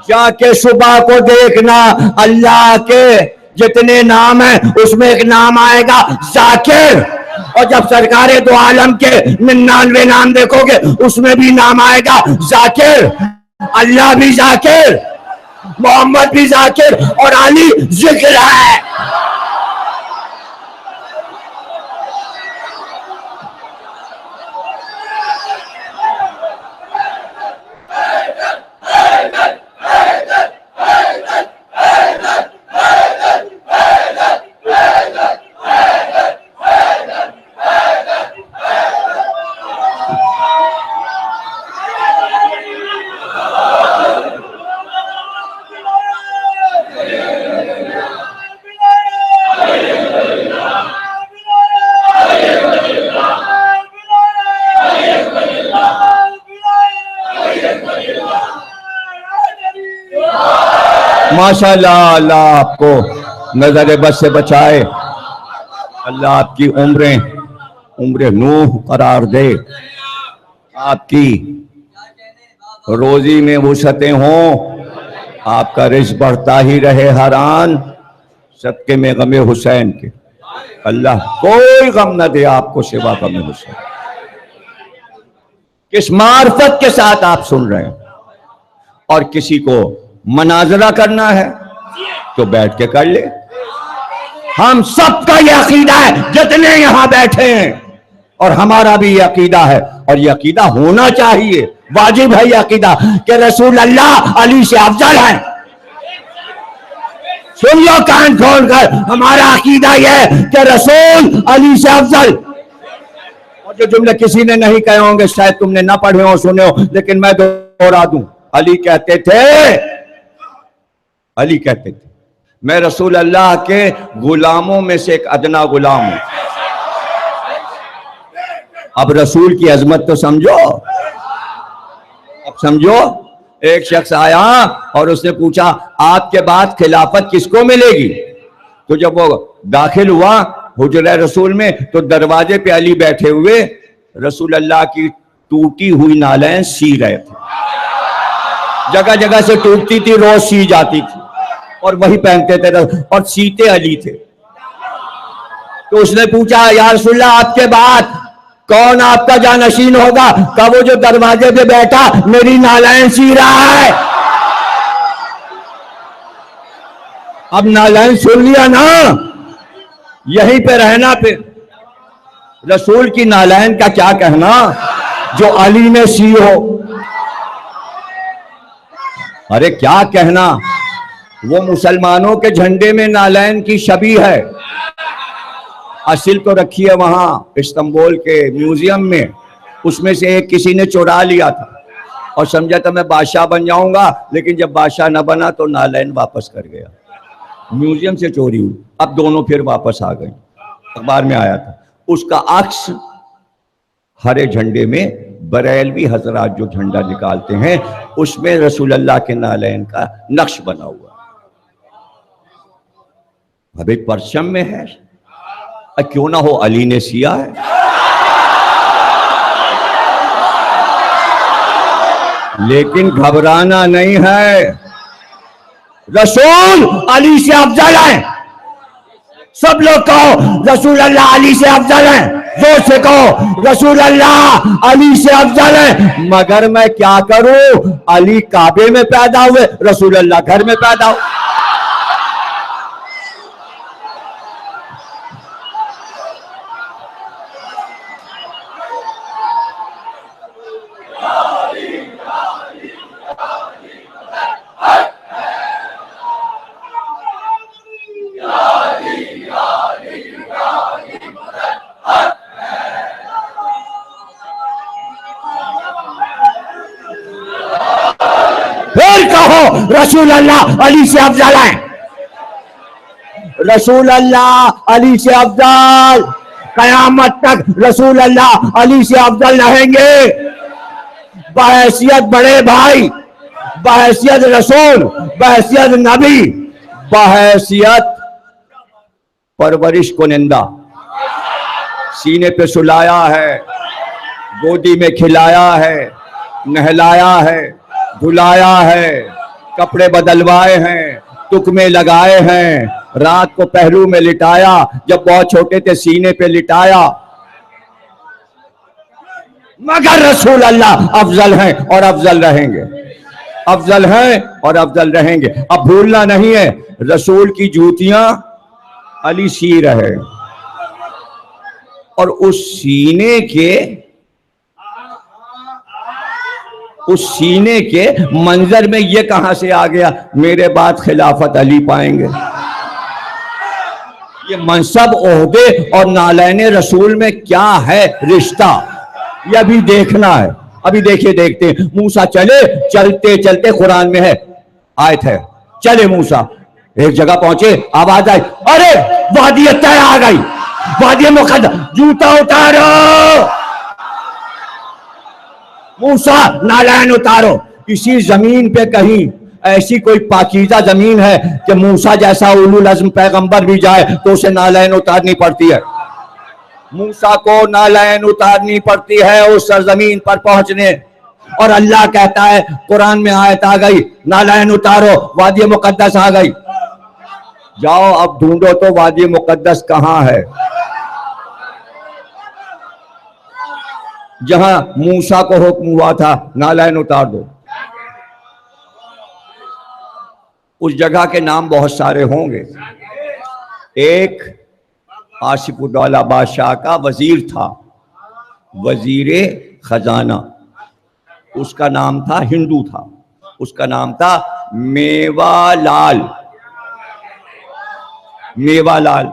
जाके सुबह को देखना, अल्लाह के जितने नाम हैं उसमें एक नाम आएगा जाकिर, और जब सरकारे दो आलम के 99 नाम देखोगे उसमें भी नाम आएगा जाकिर। अल्लाह भी जाकिर, मोहम्मद भी जाकिर, और अली जिक्र है। माशाल्लाह, अल्लाह आपको नजर बस से बचाए, अल्लाह आपकी उम्र नूह करार दे, आपकी रोजी में वुसअतें हों, आपका रिज़्क़ बढ़ता ही रहे हरान, सबके में गमे हुसैन के, अल्लाह कोई गम न दे आपको सिवा गमे हुसैन। किस मार्फत के साथ आप सुन रहे हैं, और किसी को मनाजरा करना है तो बैठ के कर ले। हम सबका ये अकीदा है जितने यहां बैठे हैं, और हमारा भी ये अकीदा है, और ये अकीदा होना चाहिए, वाजिब है ये अकीदा कि रसूल अल्लाह अली से अफजल है। सुन लो कान खोल कर, हमारा अकीदा यह है कि रसूल अली से अफजल। और जो जुमले किसी ने नहीं कहे होंगे, शायद तुमने ना पढ़े हो सुने हो, लेकिन मैं दोहरा दूं। अली कहते थे मैं रसूल अल्लाह के गुलामों में से एक अदना गुलाम हूं। अब रसूल की अजमत तो समझो। अब समझो, एक शख्स आया और उसने पूछा आपके बाद खिलाफत किसको मिलेगी? तो जब वो दाखिल हुआ हुजरे रसूल में, तो दरवाजे पे अली बैठे हुए रसूल अल्लाह की टूटी हुई नालें सी रहे थे। जगह जगह से टूटती थी, रोज सी जाती थी और वही पहनते थे और सीते अली थे। तो उसने पूछा या रसूलल्लाह आपके बाद कौन आपका जानशीन होगा? का वो जो दरवाजे पे बैठा मेरी नालायन सी रहा है। अब नालायन सुन लिया ना, यहीं पे रहना। फिर रसूल की नालायन का क्या कहना जो अली ने सी हो। अरे क्या कहना, वो मुसलमानों के झंडे में नालायन की छवि है। असिल तो रखी है वहां इस्तांबुल के म्यूजियम में, उसमें से एक किसी ने चुरा लिया था और समझा था मैं बादशाह बन जाऊंगा, लेकिन जब बादशाह न बना तो नालायन वापस कर गया। म्यूजियम से चोरी हुई, अब दोनों फिर वापस आ गए। अखबार में आया था। उसका अक्स हरे झंडे में बरेलवी हजरात जो झंडा निकालते हैं उसमें रसूल अल्लाह के नालैन का नक्श बना हुआ। अभी परचम में है, क्यों ना हो अली ने सिया है। लेकिन घबराना नहीं है, रसूल अली से अफजल है। सब लोग कहो रसूल अल्लाह अली से अफजल है, जोर से कहो रसूल अल्लाह अली से अफजल है। मगर मैं क्या करूं, अली काबे में पैदा हुए, रसूल अल्लाह घर में पैदा हुए। रसूल अल्लाह अली से अफजल है, रसूल अल्लाह अली से अफजल। कयामत तक रसूल अल्लाह अली से अफजल रहेंगे। बहैसियत बड़े भाई, बहैसियत रसूल, बहैसियत नबी, बहैसियत परवरिश कुनिंदा। सीने पे सुलाया है, गोदी में खिलाया है, नहलाया है, धुलाया है, कपड़े बदलवाए हैं, तुकमे लगाए हैं, रात को पहलू में लिटाया, जब बहुत छोटे थे सीने पे लिटाया। मगर रसूल अल्लाह अफजल हैं और अफजल रहेंगे, अफजल हैं और अफजल रहेंगे। अब भूलना नहीं है, रसूल की जूतियां अली सी रहे और उस सीने के मंजर में ये कहां से आ गया मेरे बाद खिलाफत अली पाएंगे। ये मनसब, ओहदे और नालैने रसूल में क्या है रिश्ता, ये अभी देखना है। अभी देखिए, देखते हैं। मूसा चले, चलते चलते कुरान में है आयत है, चले मूसा, एक जगह पहुंचे, आवाज आई, अरे वादी तय आ गई, वादी मुकद्दस, जूता उतारो मूसा, नालायन उतारो। इसी जमीन पे कहीं ऐसी कोई पाकीज़ा जमीन है कि मूसा जैसा उलुल अज़्म पैगंबर भी जाए तो उसे नालायन उतारनी पड़ती है। मूसा को नालायन उतारनी पड़ती है उस सरजमीन पर पहुंचने। और अल्लाह कहता है, कुरान में आयत आ गई, नालायन उतारो, वादी मुकद्दस आ गई। जाओ अब ढूंढो तो वादी मुकद्दस कहां है। जहां मूसा को हुक्म हुआ था नालायन उतार दो, उस जगह के नाम बहुत सारे होंगे। एक आसिफुद्दौला बादशाह का वजीर था, वजीरे खजाना, उसका नाम था, हिंदू था, उसका नाम था मेवालाल। मेवालाल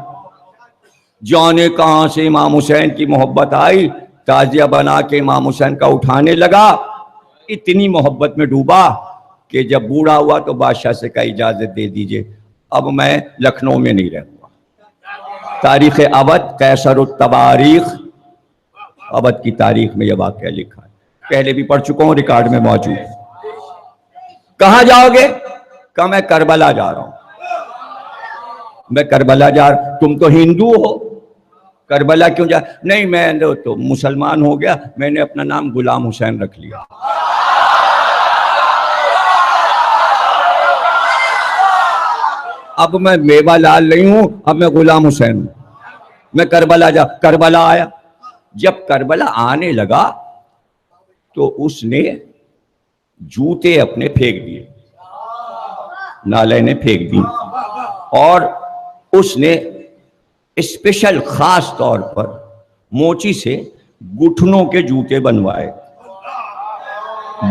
जाने कहां से इमाम हुसैन की मोहब्बत आई, ताजिया बना के इमाम हुसैन का उठाने लगा। इतनी मोहब्बत में डूबा कि जब बूढ़ा हुआ तो बादशाह से कहा इजाजत दे दीजिए, अब मैं लखनऊ में नहीं रहूंगा। तारीख अवध कैसर तवारीख, अवध की तारीख में यह वाक़या लिखा है, पहले भी पढ़ चुका हूं, रिकॉर्ड में मौजूद। कहां जाओगे? कहा मैं करबला जा रहा हूं। मैं करबला जा रहा, तुम तो हिंदू हो, करबला क्यों जा? नहीं मैं तो मुसलमान हो गया, मैंने अपना नाम गुलाम हुसैन रख लिया। अब मैं मेवालाल नहीं हूं, अब मैं गुलाम हुसैन हूं। मैं करबला आया। जब करबला आने लगा तो उसने जूते अपने फेंक दिए, नाले ने फेंक दी, और उसने स्पेशल खास तौर पर मोची से घुटनों के जूते बनवाए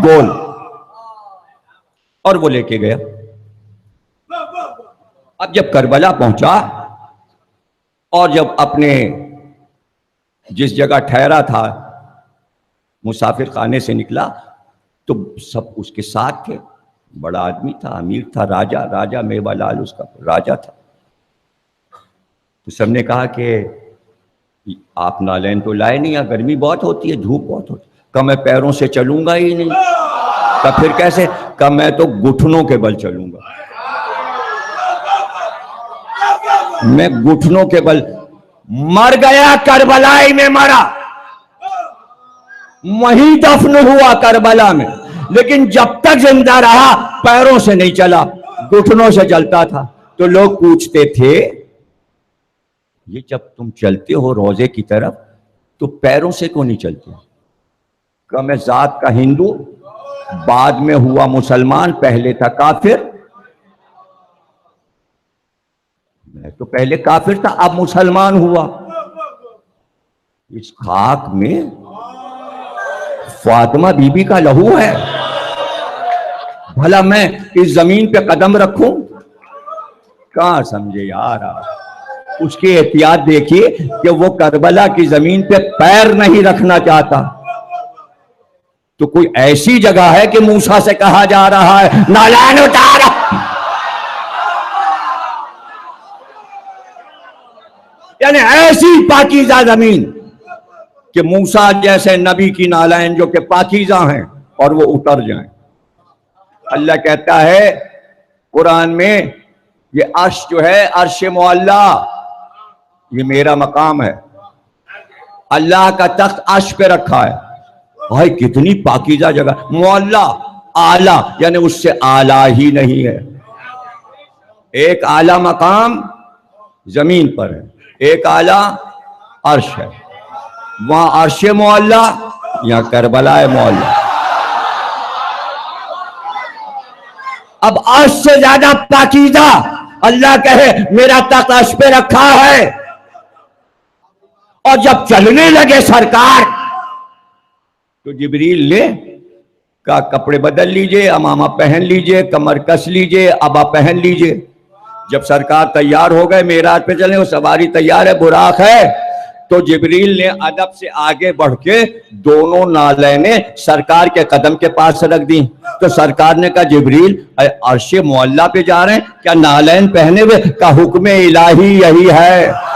गोल, और वो लेके गया। अब जब करबला पहुंचा और जब अपने जिस जगह ठहरा था मुसाफिर खाने से निकला तो सब उसके साथ थे। बड़ा आदमी था, अमीर था, राजा मेवालाल उसका राजा था। तो सबने कहा कि आप नालैन तो लाए नहीं, यहाँ गर्मी बहुत होती है, धूप बहुत होती है। कहा मैं पैरों से चलूंगा ही नहीं। कहा फिर कैसे? कहा मैं तो घुटनों के बल चलूंगा, मैं घुटनों के बल। मर गया, करबलाई में मरा, वहीं दफन हुआ करबला में, लेकिन जब तक जिंदा रहा पैरों से नहीं चला, घुटनों से चलता था। तो लोग पूछते थे ये जब तुम चलते हो रोजे की तरफ तो पैरों से क्यों नहीं चलते? कहा मैं जात का हिंदू, बाद में हुआ मुसलमान, पहले था काफिर। मैं तो पहले काफिर था, अब मुसलमान हुआ। इस खाक में फातिमा बीबी का लहू है, भला मैं इस जमीन पे कदम रखूं? कहां समझे यार आप। उसकी एहतियात देखिए कि वो करबला की जमीन पे पैर नहीं रखना चाहता। तो कोई ऐसी जगह है कि मूसा से कहा जा रहा है नालैन उतार, यानी ऐसी पाकीज़ा जमीन कि मूसा जैसे नबी की नालैन जो कि पाकीज़ा हैं और वो उतर जाएं। अल्लाह कहता है कुरान में, ये अर्श जो है अर्श मुअल्ला, ये मेरा मकाम है। अल्लाह का तख्त अर्श पे रखा है। भाई कितनी पाकीज़ा जगह। मुअल्ला आला, यानी उससे आला ही नहीं है। एक आला मकाम जमीन पर है, एक आला अर्श है। वहां अर्श मुअल्ला, यहां करबला मुअल्ला। अब अर्श से ज्यादा पाकीज़ा अल्लाह कहे मेरा तख्त अर्श पे रखा है। और जब चलने लगे सरकार तो जिब्रील ने कहा कपड़े बदल लीजिए, अमामा पहन लीजिए, कमर कस लीजिए, अबा पहन लीजिए। जब सरकार तैयार हो गए, मेराज पे चले, वो सवारी तैयार है, बुराक है, तो जिब्रील ने अदब से आगे बढ़ के दोनों नालैने सरकार के कदम के पास रख दी। तो सरकार ने कहा जिब्रील अर्श मुअल्ला पे जा रहे हैं क्या नालैन पहने हुए? का हुक्म इलाही यही है।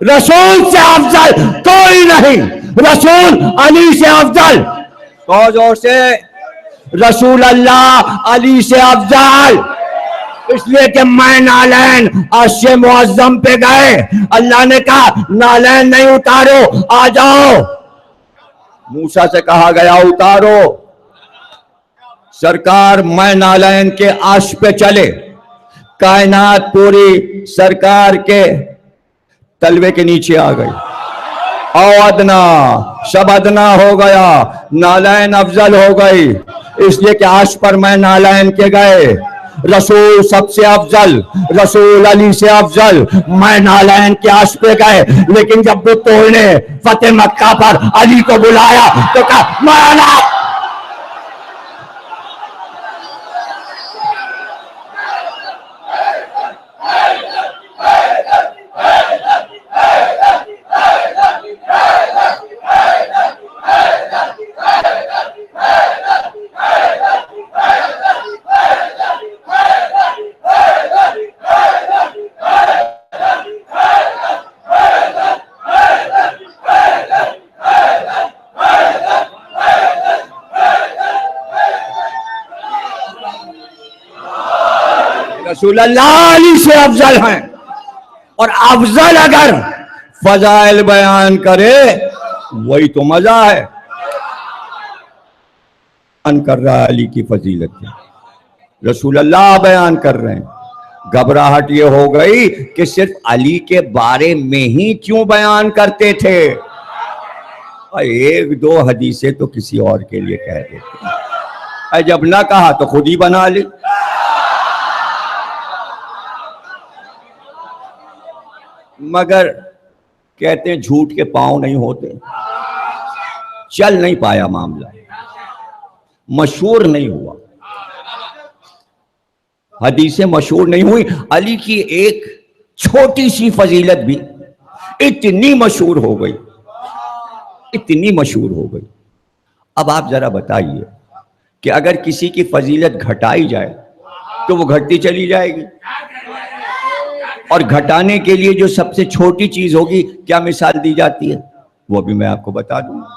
रसूल से अफजल कोई नहीं, रसूल अली से अफजल। तो जोर से रसूल अल्लाह अली से अफजल। इसलिए कि मैं नालैन अर्श मुअज़्ज़म पे गए, अल्लाह ने कहा नालैन नहीं उतारो, आ जाओ। मूसा से कहा गया उतारो। सरकार मैं नालैन के अर्श पे चले, कायनात पूरी सरकार के तलवे के नीचे आ गई। अदना सब अदना हो गया, नालैन अफजल हो गई। इसलिए कि अर्श पर मैं नालैन के गए, रसूल सबसे अफजल, रसूल अली से अफजल, मैं नालैन के अर्श पे गए। लेकिन जब वो तोड़ने फतेह मक्का पर अली को बुलाया तो कहा मौला रसूलुल्लाह अली से अफजल हैं, और अफजल अगर फजाइल बयान करे वही तो मजा है। बयान कर रहा है अली की फजीलत, रसूलुल्लाह बयान कर रहे हैं। घबराहट ये हो गई कि सिर्फ अली के बारे में ही क्यों बयान करते थे, एक दो हदीसें तो किसी और के लिए कह देते, जब ना कहा तो खुद ही बना ली। मगर कहते हैं झूठ के पांव नहीं होते, चल नहीं पाया मामला, मशहूर नहीं हुआ, हदीसें मशहूर नहीं हुई। अली की एक छोटी सी फजीलत भी इतनी मशहूर हो गई, इतनी मशहूर हो गई। अब आप जरा बताइए कि अगर किसी की फजीलत घटाई जाए तो वो घटती चली जाएगी, और घटाने के लिए जो सबसे छोटी चीज होगी क्या मिसाल दी जाती है, वो भी मैं आपको बता दूंगा।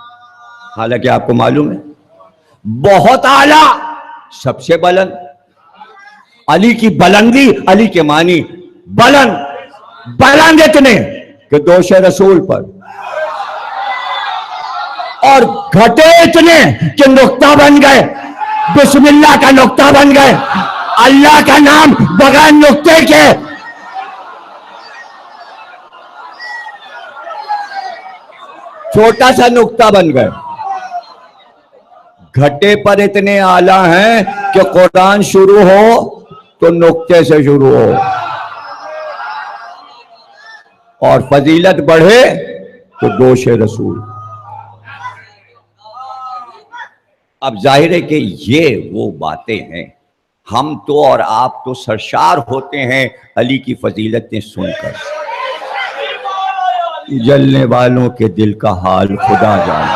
हालांकि आपको मालूम है बहुत आला सबसे बुलंद, अली की बुलंदी, अली के मानी बुलंद, बुलंद इतने कि दोष रसूल पर, और घटे इतने कि नुक्ता बन गए, बिस्मिल्लाह का नुक्ता बन गए, अल्लाह का नाम बगैर नुक्ते के। छोटा सा नुक्ता बन गए, घटे पर इतने आला हैं कि कुरान शुरू हो तो नुक्ते से शुरू हो, और फजीलत बढ़े तो दोष रसूल। अब जाहिर है कि ये वो बातें हैं, हम तो और आप तो सरशार होते हैं अली की फजीलतें सुनकर। जलने वालों के दिल का हाल खुदा जाने,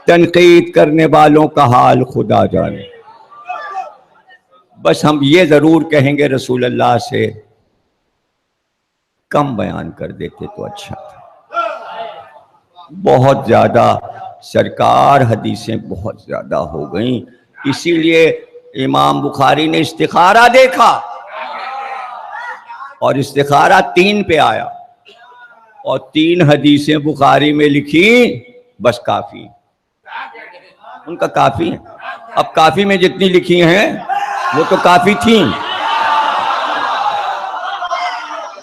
तनकीद करने वालों का हाल खुदा जाने। बस हम ये जरूर कहेंगे रसूलुल्लाह से कम बयान कर देते तो अच्छा था, बहुत ज्यादा सरकार हदीसें बहुत ज्यादा हो गई, इसीलिए इमाम बुखारी ने इस्तिखारा देखा और इस्तिखारा 3 पे आया, और 3 हदीसें बुखारी में लिखी, बस काफी, उनका काफी है। अब काफी में जितनी लिखी हैं वो तो काफी थी,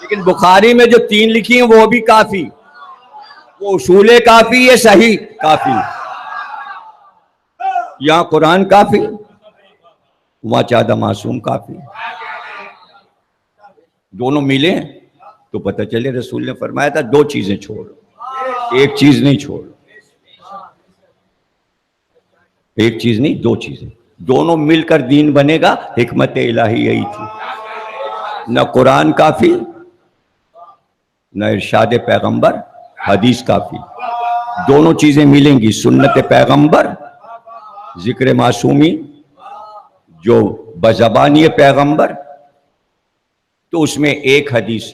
लेकिन बुखारी में जो 3 लिखी हैं वो भी काफी, वो उसूले काफी है, सही काफी। यहां कुरान काफी, वहां चादा मासूम काफी, दोनों मिले तो पता चले रसूल ने फरमाया था 2 चीजें छोड़ो, एक चीज नहीं छोड़ो, एक चीज नहीं 2 चीजें, दोनों मिलकर दीन बनेगा। हिकमत इलाही यही थी, न कुरान काफी न इरशाद पैगंबर, हदीस काफी, दोनों चीजें मिलेंगी, सुन्नत पैगंबर, जिक्र मासूमी जो बज़बानी पैगंबर, तो उसमें एक हदीस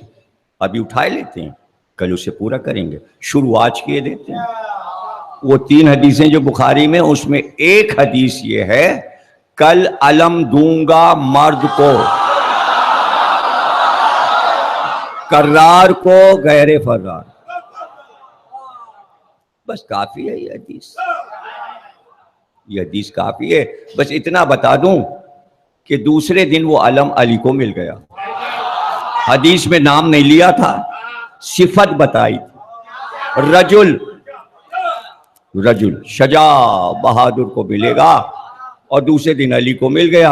अभी उठाए लेते हैं, कल उसे पूरा करेंगे, शुरू आज किए देते हैं। वो 3 हदीसें जो बुखारी में, उसमें एक हदीस ये है, कल अलम दूंगा मर्द को, कर्रार को गैर फर्रार, बस काफी है ये हदीस, ये हदीस काफी है। बस इतना बता दूं कि दूसरे दिन वो अलम अली को मिल गया, हदीस में नाम नहीं लिया था, सिफत बताई थी, रजुल, रजुल शजा बहादुर को मिलेगा, और दूसरे दिन अली को मिल गया।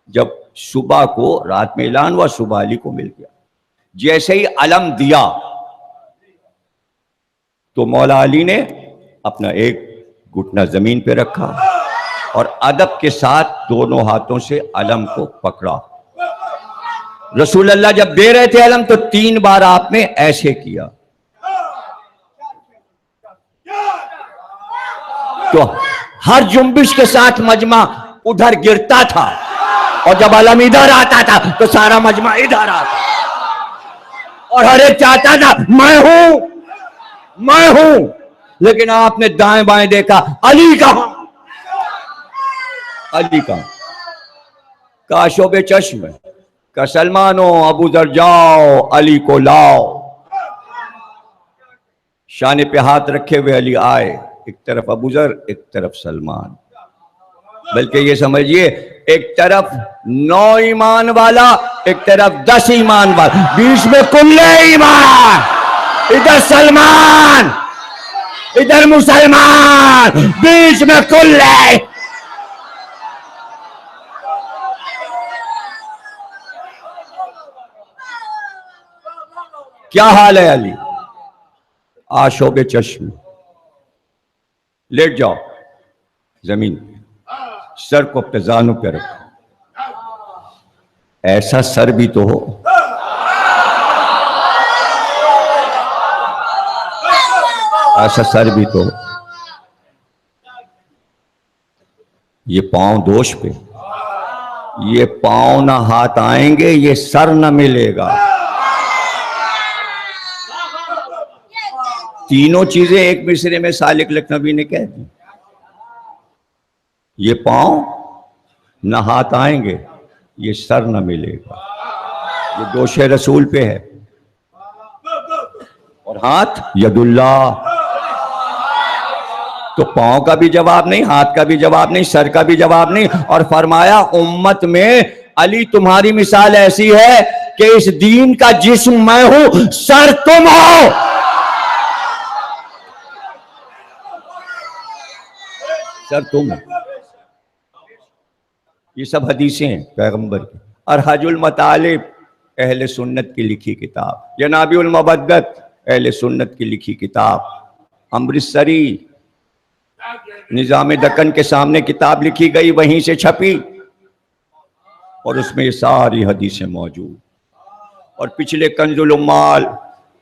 जब सुबह को, रात में ऐलान हुआ, सुबह अली को मिल गया। जैसे ही अलम दिया तो मौला अली ने अपना एक घुटना जमीन पे रखा और अदब के साथ दोनों हाथों से अलम को पकड़ा। रसूल अल्लाह जब दे रहे थे अलम तो 3 बार आपने ऐसे किया, तो हर जुम्बिश के साथ मजमा उधर गिरता था, और जब अलम इधर आता था तो सारा मजमा इधर आता, और हर एक चाहता था मैं हूं, मैं हूं, लेकिन आपने दाएं बाएं देखा, अली कहां, अली कहां। काशोबे चश्म का सलमानो अबू जर जाओ अली को लाओ। शाने पे हाथ रखे हुए अली आए, एक तरफ अबू जर एक तरफ सलमान। बल्कि ये समझिए एक तरफ 9 ईमान वाला, एक तरफ 10 ईमान वाला, बीच में कुल्ले ईमान। इधर सलमान इधर मुसलमान, बीच में कुल्ले। क्या हाल है अली? आशोबे चश्म। लेट जाओ जमीन पे, सर को अपने जानों पे रखो। ऐसा सर भी तो हो। ऐसा सर भी तो हो। ये पांव दोष पे, ये पांव ना हाथ आएंगे, ये सर ना मिलेगा। तीनों चीजें एक मिसरे में सालिक लखनवी ने कह दी। ये पांव न हाथ आएंगे, ये सर न मिलेगा। ये दोष रसूल पे है। और हाथ यदुल्ला, तो पांव का भी जवाब नहीं, हाथ का भी जवाब नहीं, सर का भी जवाब नहीं। और फरमाया उम्मत में अली तुम्हारी मिसाल ऐसी है कि इस दीन का जिस्म मैं हूं, सर तुम हो। सर तुम हो। ये सब हदीसें हैं पैगंबर की। अरहजुल मतालिब अहले सुन्नत की लिखी किताब, जनाबुल मबद्दत अहले सुन्नत की लिखी किताब, अमृतसरी निजाम दक्कन के सामने किताब लिखी गई, वहीं से छपी और उसमें ये सारी हदीसें मौजूद। और पिछले कंजुल उम्माल,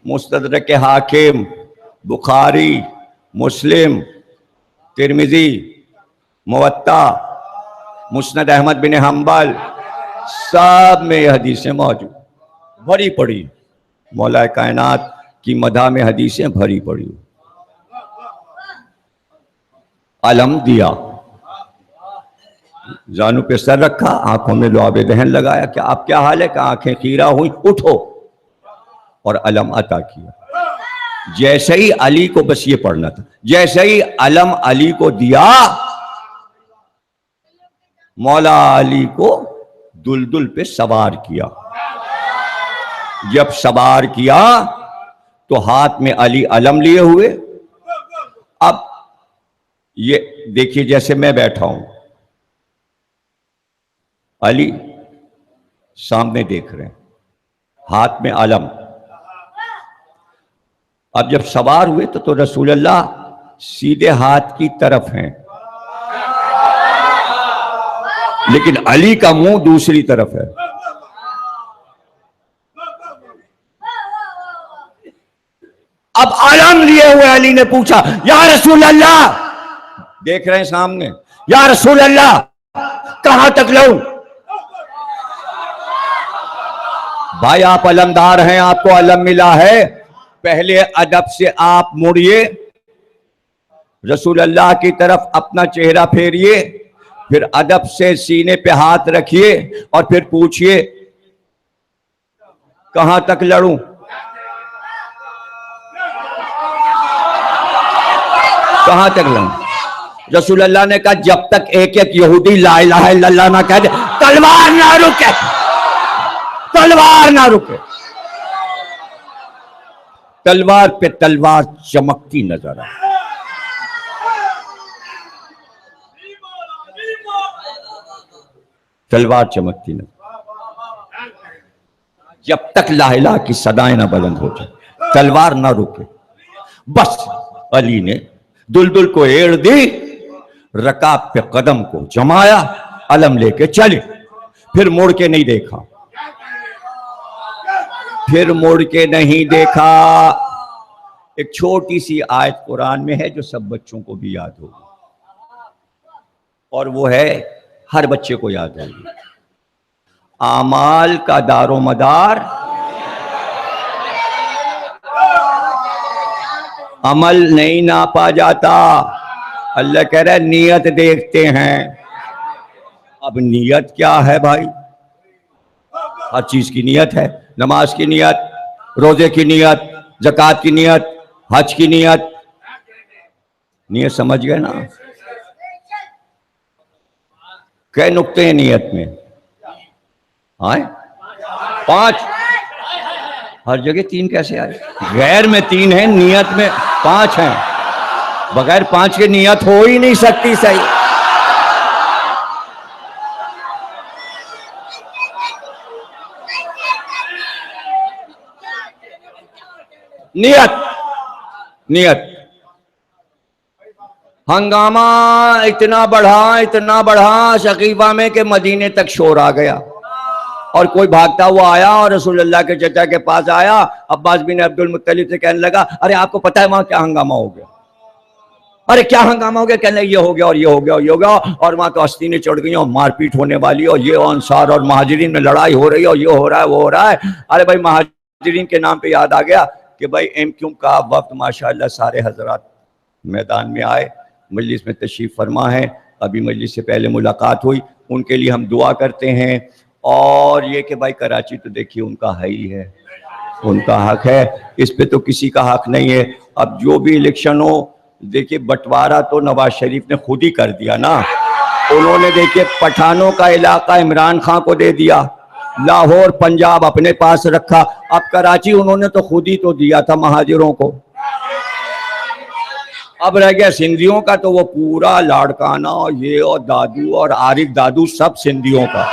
मुस्तदरक हाकिम, बुखारी, मुस्लिम, तिरमिजी, मुवत्ता, मुस्नद अहमद बिन हम्बल, सब में यह हदीसें मौजूद, भरी पड़ी। मौला कायनात की मदा में हदीसें भरी पड़ी। अलम दिया, जानू पे सर रखा, आंखों में लुआबे दहन लगाया, क्या आप क्या हाल है? कि आंखें खीरा हुई, उठो, और अलम अता किया। जैसे ही अली को, बस ये पढ़ना था, जैसे ही अलम अली को दिया, मौला अली को दुलदुल पे सवार किया। जब सवार किया तो हाथ में अली अलम लिए हुए। अब ये देखिए, जैसे मैं बैठा हूं, अली सामने देख रहे हैं, हाथ में अलम। अब जब सवार हुए तो रसूलुल्लाह सीधे हाथ की तरफ हैं, लेकिन अली का मुंह दूसरी तरफ है। अब आलम लिए हुए अली ने पूछा, या रसूल अल्लाह, देख रहे हैं सामने, या रसूल अल्लाह कहां तक लाऊं? भाई आप अलमदार हैं, आपको अलम मिला है, पहले अदब से आप मुड़िए, रसूल अल्लाह की तरफ अपना चेहरा फेरिए, फिर अदब से सीने पे हाथ रखिए और फिर पूछिए कहां तक लड़ूं? कहां तक लड़ूं? रसूल अल्लाह ने कहा जब तक एक एक यहूदी ला इलाहा इल्लल्लाह ना कह दे, तलवार ना रुके, तलवार ना रुके। तलवार पे तलवार चमकती नजर आए। तलवार चमकती न, जब तक ला इलाहा की सदाएं ना बुलंद हो जाए, तलवार ना रुके। बस अली ने दुलदुल को एड़ दी, रकाब पे कदम को जमाया, अलम लेके चले, फिर मुड़ के नहीं देखा, फिर मुड़ के नहीं देखा। एक छोटी सी आयत कुरान में है जो सब बच्चों को भी याद होगी, और वो है, हर बच्चे को याद होगी, आमाल का दारो मदार अमल नहीं नापा जाता। अल्लाह कह रहा है नियत देखते हैं। अब नियत क्या है भाई? हर चीज की नियत है, नमाज की नियत, रोजे की नियत, ज़कात की नियत, हज की नियत। नियत समझ गए ना? कई नुक्ते हैं नियत में? आए 5। हर जगह 3 कैसे आए? गैर में 3 है, नियत में 5 हैं। बगैर 5 के नियत हो ही नहीं सकती। सही नियत, नियत। हंगामा इतना बढ़ा शकीफा में कि मदीने तक शोर आ गया और कोई भागता हुआ आया और रसूलुल्लाह के चचा के पास आया। अब्बास बिन अब्दुल मुत्तलिब से कहने लगा, अरे आपको पता है वहां क्या हंगामा हो गया? अरे क्या हंगामा हो गया? कहने ये हो गया और ये हो गया और ये हो गया, और वहां तो आस्तीनें चढ़ गई और मारपीट होने वाली, और ये अंसार और महाजिरीन में लड़ाई हो रही है, और ये हो रहा है वो हो रहा है। अरे भाई महाजिरीन के नाम पे याद आ गया कि भाई एमक्यू का वक्त माशाअल्लाह सारे हजरात मैदान में आए, मजलिस में तशरीफ फरमा है। अभी मजलिस से पहले मुलाकात हुई, उनके लिए हम दुआ करते हैं। और ये कि भाई कराची तो देखिए उनका है ही है, उनका हक है, इस पे तो किसी का हक नहीं है। अब जो भी इलेक्शन हो, देखिए बंटवारा तो नवाज शरीफ ने खुद ही कर दिया ना। उन्होंने देखिए पठानों का इलाका इमरान खान को दे दिया, लाहौर पंजाब अपने पास रखा, अब कराची उन्होंने तो खुद ही तो दिया था महाजिरों को। अब रह गया सिंधियों का, तो वो पूरा लाड़काना और ये और दादू और आरिफ दादू सब सिंधियों का।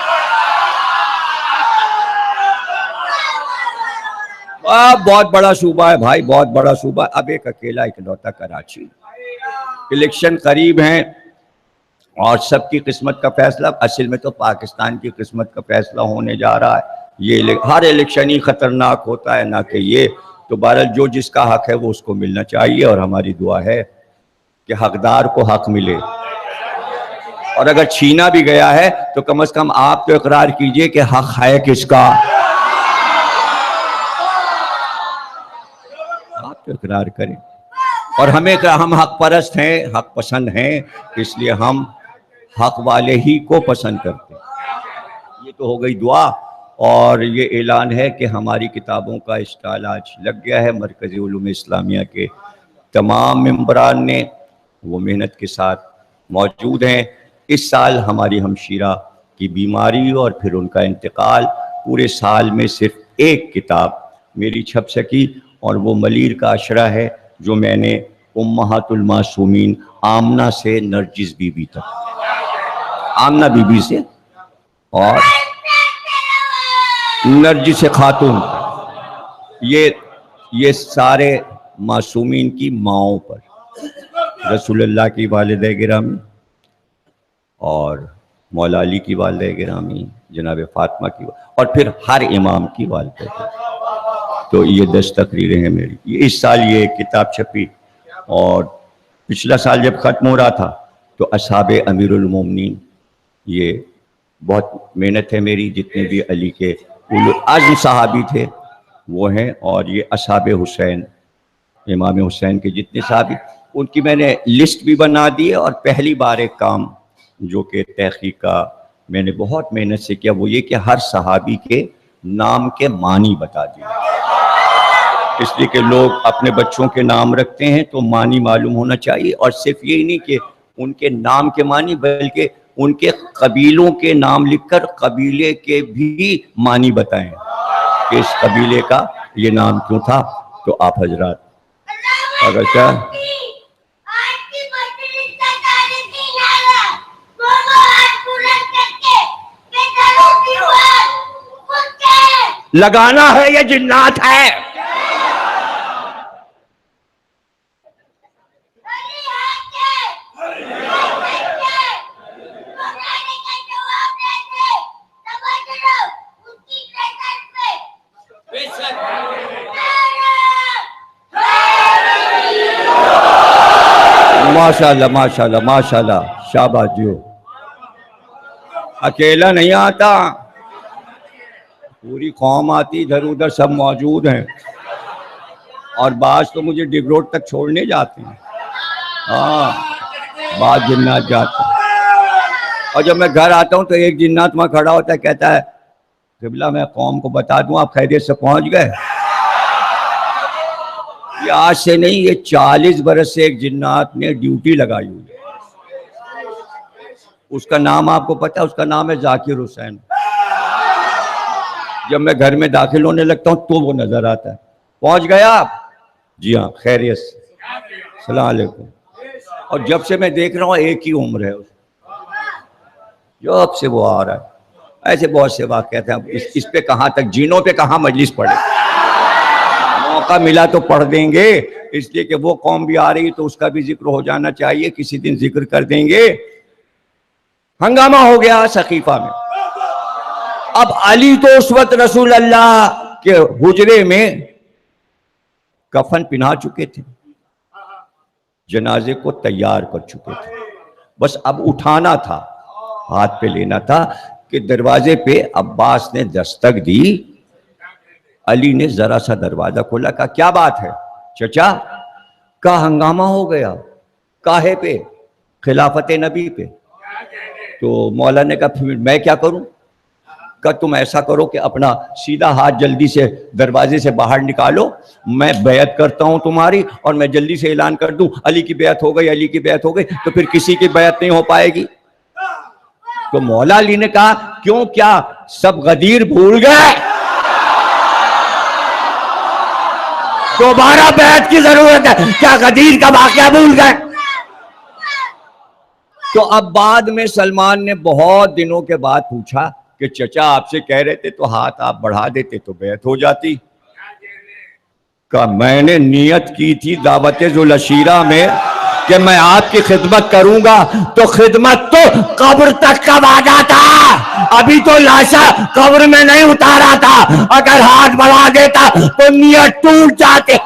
बहुत बड़ा सूबा है भाई, बहुत बड़ा सूबा। अब एक अकेला इकलौता कराची। इलेक्शन करीब हैं और सबकी किस्मत का फैसला, असल में तो पाकिस्तान की किस्मत का फैसला होने जा रहा है। ये हर इलेक्शन ही खतरनाक होता है ना कि ये, तो बहरहाल जो जिसका हक है वो उसको मिलना चाहिए, और हमारी दुआ है कि हकदार को हक मिले। और अगर छीना भी गया है तो कम से कम आप तो इकरार कीजिए कि हक है किसका। आप तो इकरार करें। और हम हक परस्त हैं, हक पसंद हैं, इसलिए हम हक वाले ही को पसंद करते हैं। ये तो हो गई दुआ। और ये ऐलान है कि हमारी किताबों का स्टॉल आज लग गया है। मरकज़ उलूम इस्लामिया के तमाम मेंबरान ने वो मेहनत के साथ मौजूद हैं। इस साल हमारी हमशीरा की बीमारी और फिर उनका इंतकाल, पूरे साल में सिर्फ एक किताब मेरी छप सकी, और वो मलीर का अशरा है जो मैंने उम्महातुल मासूमीन आमना से नरजिस बीबी तक, आमना बीबी से और नरजिस खातून, ये सारे मासूमीन की माओं पर, रसूलुल्लाह की वालिदा गिरामी और मौला अली की वालिदा गिरामी, जनाब फातिमा की, और फिर हर इमाम की वालिदा। तो ये 10 तकरीरें हैं मेरी। ये इस साल ये किताब छपी, और पिछला साल जब ख़त्म हो रहा था तो असहाबे अमीरुल मोमिनीन, ये बहुत मेहनत है मेरी। जितने भी अली के उलुल अज़्म सहाबी थे वो हैं, और ये असहाबे हुसैन, इमाम हुसैन के जितने सहाबी, उनकी मैंने लिस्ट भी बना दी है। और पहली बार एक काम जो कि तहक़ीक़ का मैंने बहुत मेहनत से किया, वो ये कि हर सहाबी के नाम के मानी बता दिए। इसलिए कि लोग अपने बच्चों के नाम रखते हैं तो मानी मालूम होना चाहिए, और सिर्फ यही नहीं कि उनके नाम के मानी, बल्कि उनके कबीलों के नाम लिखकर कबीले के भी मानी बताएं कि इस कबीले का ये नाम क्यों था। तो आप हजरात अगर क्या लगाना है, ये जिन्नात है। माशाल्लाह माशाल्लाह माशाल्लाह, शाबाश जी। अकेला नहीं आता, पूरी कौम आती, इधर उधर सब मौजूद हैं, और बाज तो मुझे डिगरोड तक छोड़ने जाते हैं। हाँ, बाज जिन्नात जाते हैं। और जब मैं घर आता हूँ तो एक जिन्नात वहाँ खड़ा होता है, कहता है किबला मैं कौम को बता दूं, आप खैरियत से पहुंच गए? ये आज से नहीं, ये 40 बरस से एक जिन्नात ने ड्यूटी लगाई हुई है। उसका नाम आपको पता है? उसका नाम है जाकिर हुसैन। जब मैं घर में दाखिल होने लगता हूं तो वो नजर आता है। पहुंच गए आप? जी हाँ, खैरियत से, सलाम अलैकुम। और जब से मैं देख रहा हूं एक ही उम्र है उसकी, जब से वो आ रहा है। ऐसे बहुत से वाक़यात हैं। इस पे कहाँ तक, जीनों पे कहाँ मजलिस पढ़े। मौका मिला तो पढ़ देंगे, इसलिए कि वो कौम भी आ रही तो उसका भी जिक्र हो जाना चाहिए। किसी दिन जिक्र कर देंगे। हंगामा हो गया सकीफा में। अब अली तो उस वक्त रसूल अल्लाह के हुजरे में कफन पिना चुके थे, जनाजे को तैयार कर चुके थे, बस अब उठाना था, हाथ पे लेना था कि दरवाजे पे अब्बास ने दस्तक दी। अली ने जरा सा दरवाजा खोला, कहा क्या बात है चचा? का हंगामा हो गया, काहे पे? खिलाफत नबी पे। तो मौला ने कहा फिर मैं क्या करूं? का तुम ऐसा करो कि अपना सीधा हाथ जल्दी से दरवाजे से बाहर निकालो, मैं बैत करता हूं तुम्हारी, और मैं जल्दी से ऐलान कर दूं अली की बैत हो गई, अली की बैत हो गई, तो फिर किसी की बैत नहीं हो पाएगी। तो मौला अली ने कहा क्यों, क्या सब गदीर भूल गए? दोबारा बैत की जरूरत है क्या? गदीर का वाकया भूल गए? तो अब बाद में सलमान ने बहुत दिनों के बाद पूछा कि चचा आपसे कह रहे थे तो हाथ आप बढ़ा देते तो बैत हो जाती। का मैंने नियत की थी दावत जुल अशीरा में कि मैं आपकी खिदमत करूंगा, तो खिदमत तो कब्र तक का वादा था, अभी तो लाशा कब्र में नहीं उतारा था। अगर हाथ बढ़ा देता तो नियत टूट जाते।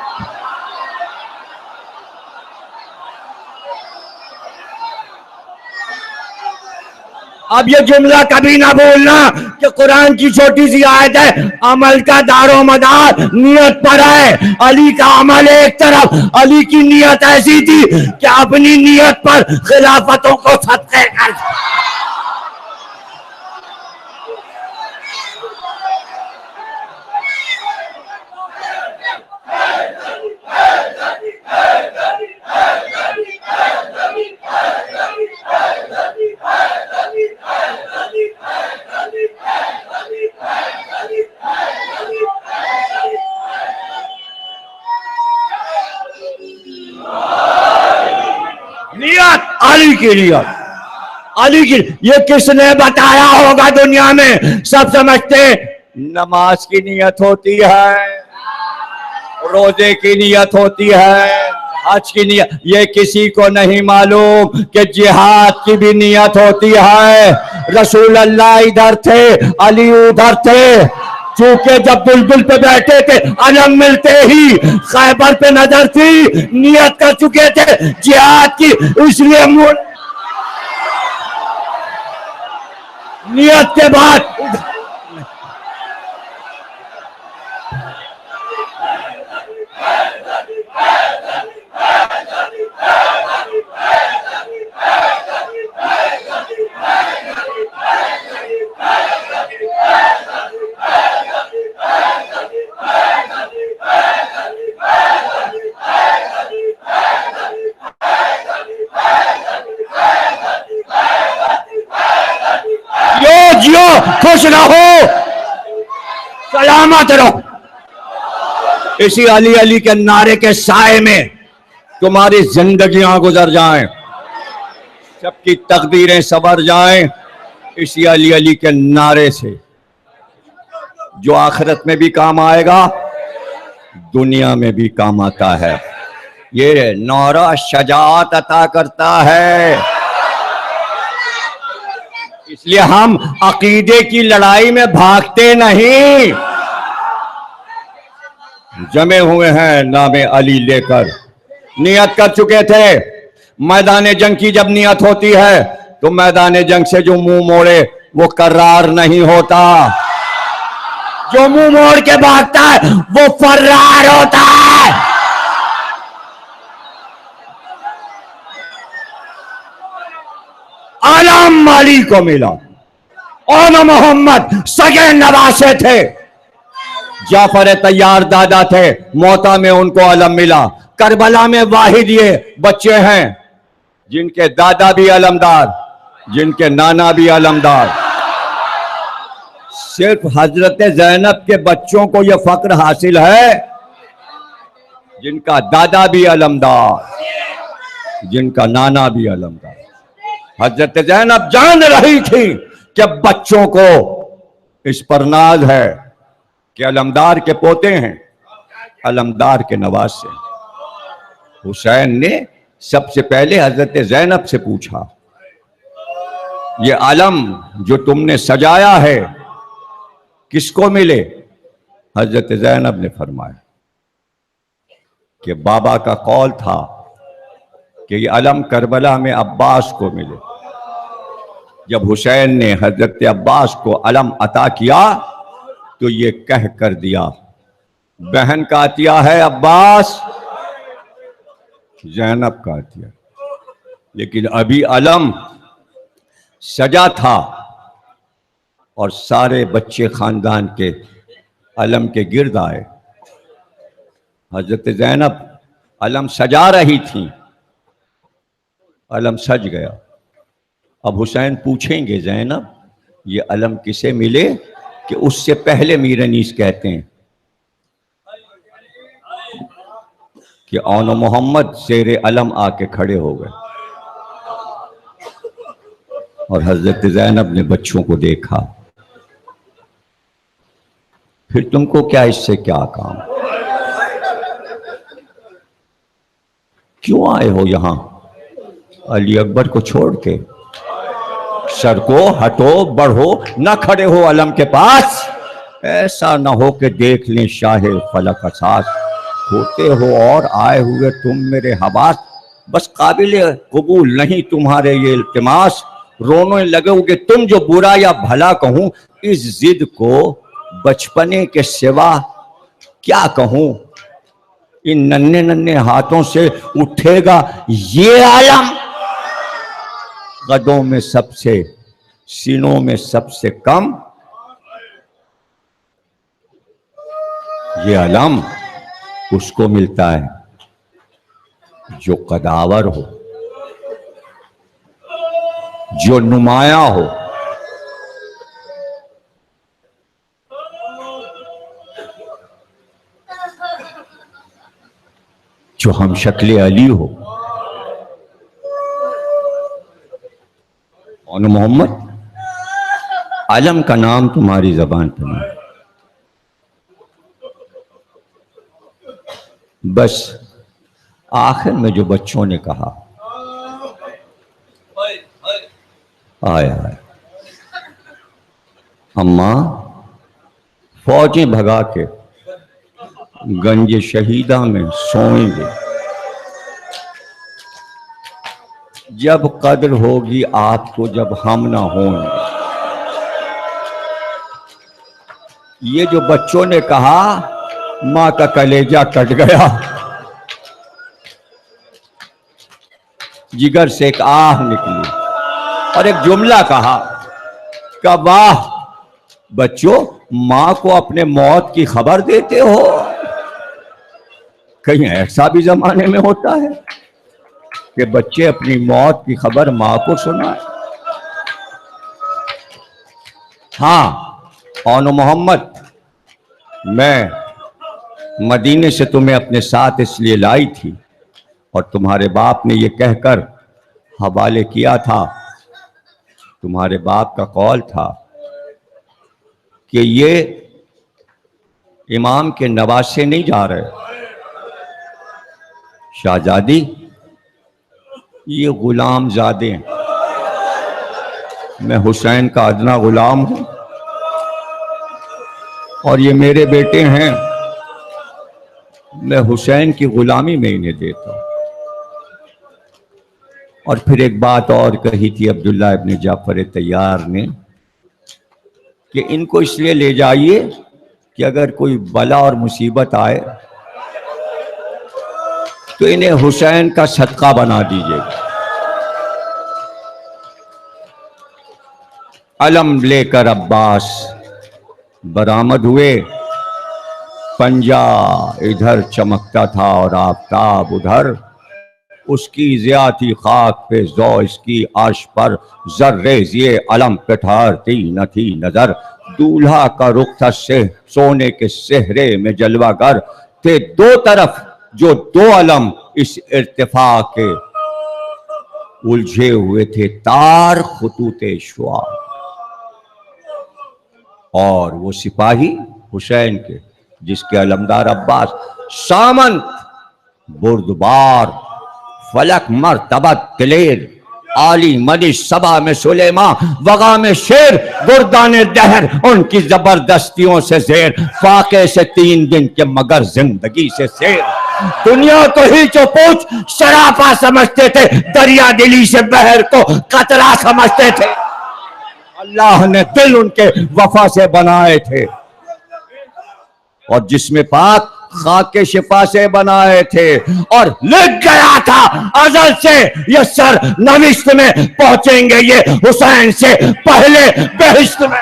अब ये जुमला कभी ना बोलना कि कुरान की छोटी सी आयत है, अमल का दारो मदार नियत पर है। अली का अमल एक तरफ, अली की नियत ऐसी थी कि अपनी नियत पर खिलाफतों को सत्य कर। नियत अली की नियत, अली की। ये किसने बताया होगा दुनिया में? सब समझते नमाज की नियत होती है, रोजे की नियत होती है, हज की नियत। ये किसी को नहीं मालूम कि जिहाद की भी नियत होती है। रसूल अल्लाह इधर थे, अली उधर थे। चूंकि जब बुलबुल पे बैठे थे, अलम मिलते ही खैबर पे नजर थी, नियत कर चुके थे जिहाद की, इसलिए नियत के बाद जियो, खुश रहो, सलामत रहो। इसी अली अली के नारे के साए में तुम्हारी जिंदगियां गुजर जाएं, सबकी तकदीरें सवर जाएं, इसी अली अली के नारे से, जो आखिरत में भी काम आएगा, दुनिया में भी काम आता है। ये नारा शजाअत अता करता है। इसलिए हम अकीदे की लड़ाई में भागते नहीं, जमे हुए हैं नामे अली लेकर। नियत कर चुके थे। मैदान जंग की जब नियत होती है तो मैदान जंग से जो मुंह मोड़े वो करार नहीं होता, जो मुंह मोड़ के भागता है वो फर्रार होता है। आलम अली को मिला और मोहम्मद सगे नवासे थे। जाफर तैयार दादा थे, मोता में उनको अलम मिला। करबला में वाहिद ये बच्चे हैं जिनके दादा भी अलमदार, जिनके नाना भी अलमदार। सिर्फ हजरत ज़ैनब के बच्चों को यह फक्र हासिल है जिनका दादा भी अलमदार, जिनका नाना भी अलमदार। हजरत ज़ैनब जान रही थी कि बच्चों को इस पर नाज है कि अलमदार के पोते हैं, अलमदार के नवासे। हुसैन ने सबसे पहले हजरत ज़ैनब से पूछा, ये अलम जो तुमने सजाया है किसको मिले? हजरत ज़ैनब ने फरमाया कि बाबा का कौल था कि ये अलम करबला में अब्बास को मिले। जब हुसैन ने हजरत अब्बास को अलम अता किया तो ये कह कर दिया, बहन का अतिया है अब्बास, ज़ैनब का अतिया। लेकिन अभी अलम सजा था और सारे बच्चे खानदान के अलम के गिर्द आए। हजरत ज़ैनब अलम सजा रही थी, अलम सज गया। अब हुसैन पूछेंगे, ज़ैनब ये अलम किसे मिले? कि उससे पहले मीर अनीस कहते हैं कि औन मोहम्मद शेर अलम आके खड़े हो गए और हजरत ज़ैनब ने बच्चों को देखा। फिर तुमको क्या इससे क्या काम? क्यों आए हो यहां अली अकबर को छोड़ के? सर को हटो, बढ़ो, ना खड़े हो अलम के पास। ऐसा ना हो कि देख लें शाहे फलक असास, होते हो और आए हुए तुम मेरे हवास। बस काबिल कबूल नहीं तुम्हारे ये इल्तिमास, रोने लगोगे तुम जो बुरा या भला कहूं। इस जिद को बचपने के सिवा क्या कहूं? इन नन्हे नन्हे हाथों से उठेगा ये आलम, कदों में सबसे, सीनों में सबसे कम। ये आलम उसको मिलता है जो कदावर हो, जो नुमाया हो। जो हम शक्ल अली हो। और मोहम्मद आलम का नाम तुम्हारी जबान पर नहीं। बस आखिर में जो बच्चों ने कहा, आया है अम्मा फौजें भगा के गंज शहीदा में सोएंगे, जब कद्र होगी आपको जब हम ना होंगे। ये जो बच्चों ने कहा, मां का कलेजा कट गया, जिगर से एक आह निकली और एक जुमला कहा कि वाह बच्चों, मां को अपने मौत की खबर देते हो। कहीं ऐसा भी जमाने में होता है कि बच्चे अपनी मौत की खबर मां को सुनाए? हाँ, और मोहम्मद मैं मदीने से तुम्हें अपने साथ इसलिए लाई थी और तुम्हारे बाप ने ये कहकर हवाले किया था, तुम्हारे बाप का कौल था कि ये इमाम के नवासे नहीं जा रहे, शाहजादी ये गुलाम जादे हैं। मैं हुसैन का अदना गुलाम हूं और ये मेरे बेटे हैं, मैं हुसैन की गुलामी में इन्हें देता हूं। और फिर एक बात और कही थी अब्दुल्ला इब्न जाफर तैयार ने कि इनको इसलिए ले जाइए कि अगर कोई बला और मुसीबत आए तो इन्हें हुसैन का सदका बना दीजिएगा। अलम लेकर अब्बास बरामद हुए। पंजा इधर चमकता था और आफताब उधर, उसकी ज़ियाती खाक पे ज़ौ इसकी अर्श पर जर्रेज़ ये अलम पे ठहरती न थी नजर। दूल्हा का रुख था से सोने के सेहरे में जलवागर थे दो तरफ जो दो अलम इस इर्तिफा के उलझे हुए थे तार खुतूते शुआ। और वो सिपाही हुसैन के जिसके अलमदार अब्बास सामंत बुर्दबार फलक मर्तबत दिलेर आली मलिश सबा में सुलेमा वगा में शेर गुर्दाने दहर उनकी जबरदस्तियों से जेर फाके से 3 दिन के मगर जिंदगी से शेर। दुनिया को ही जो पूछ शराफा समझते थे, दरिया दिली से बहर को कतरा समझते थे। अल्लाह ने दिल उनके वफा से बनाए थे और जिसमें पाक खाके शिफा से बनाए थे और लिख गया था अजल से ये सर नविश्त में पहुंचेंगे ये हुसैन से पहले बेहिश्त में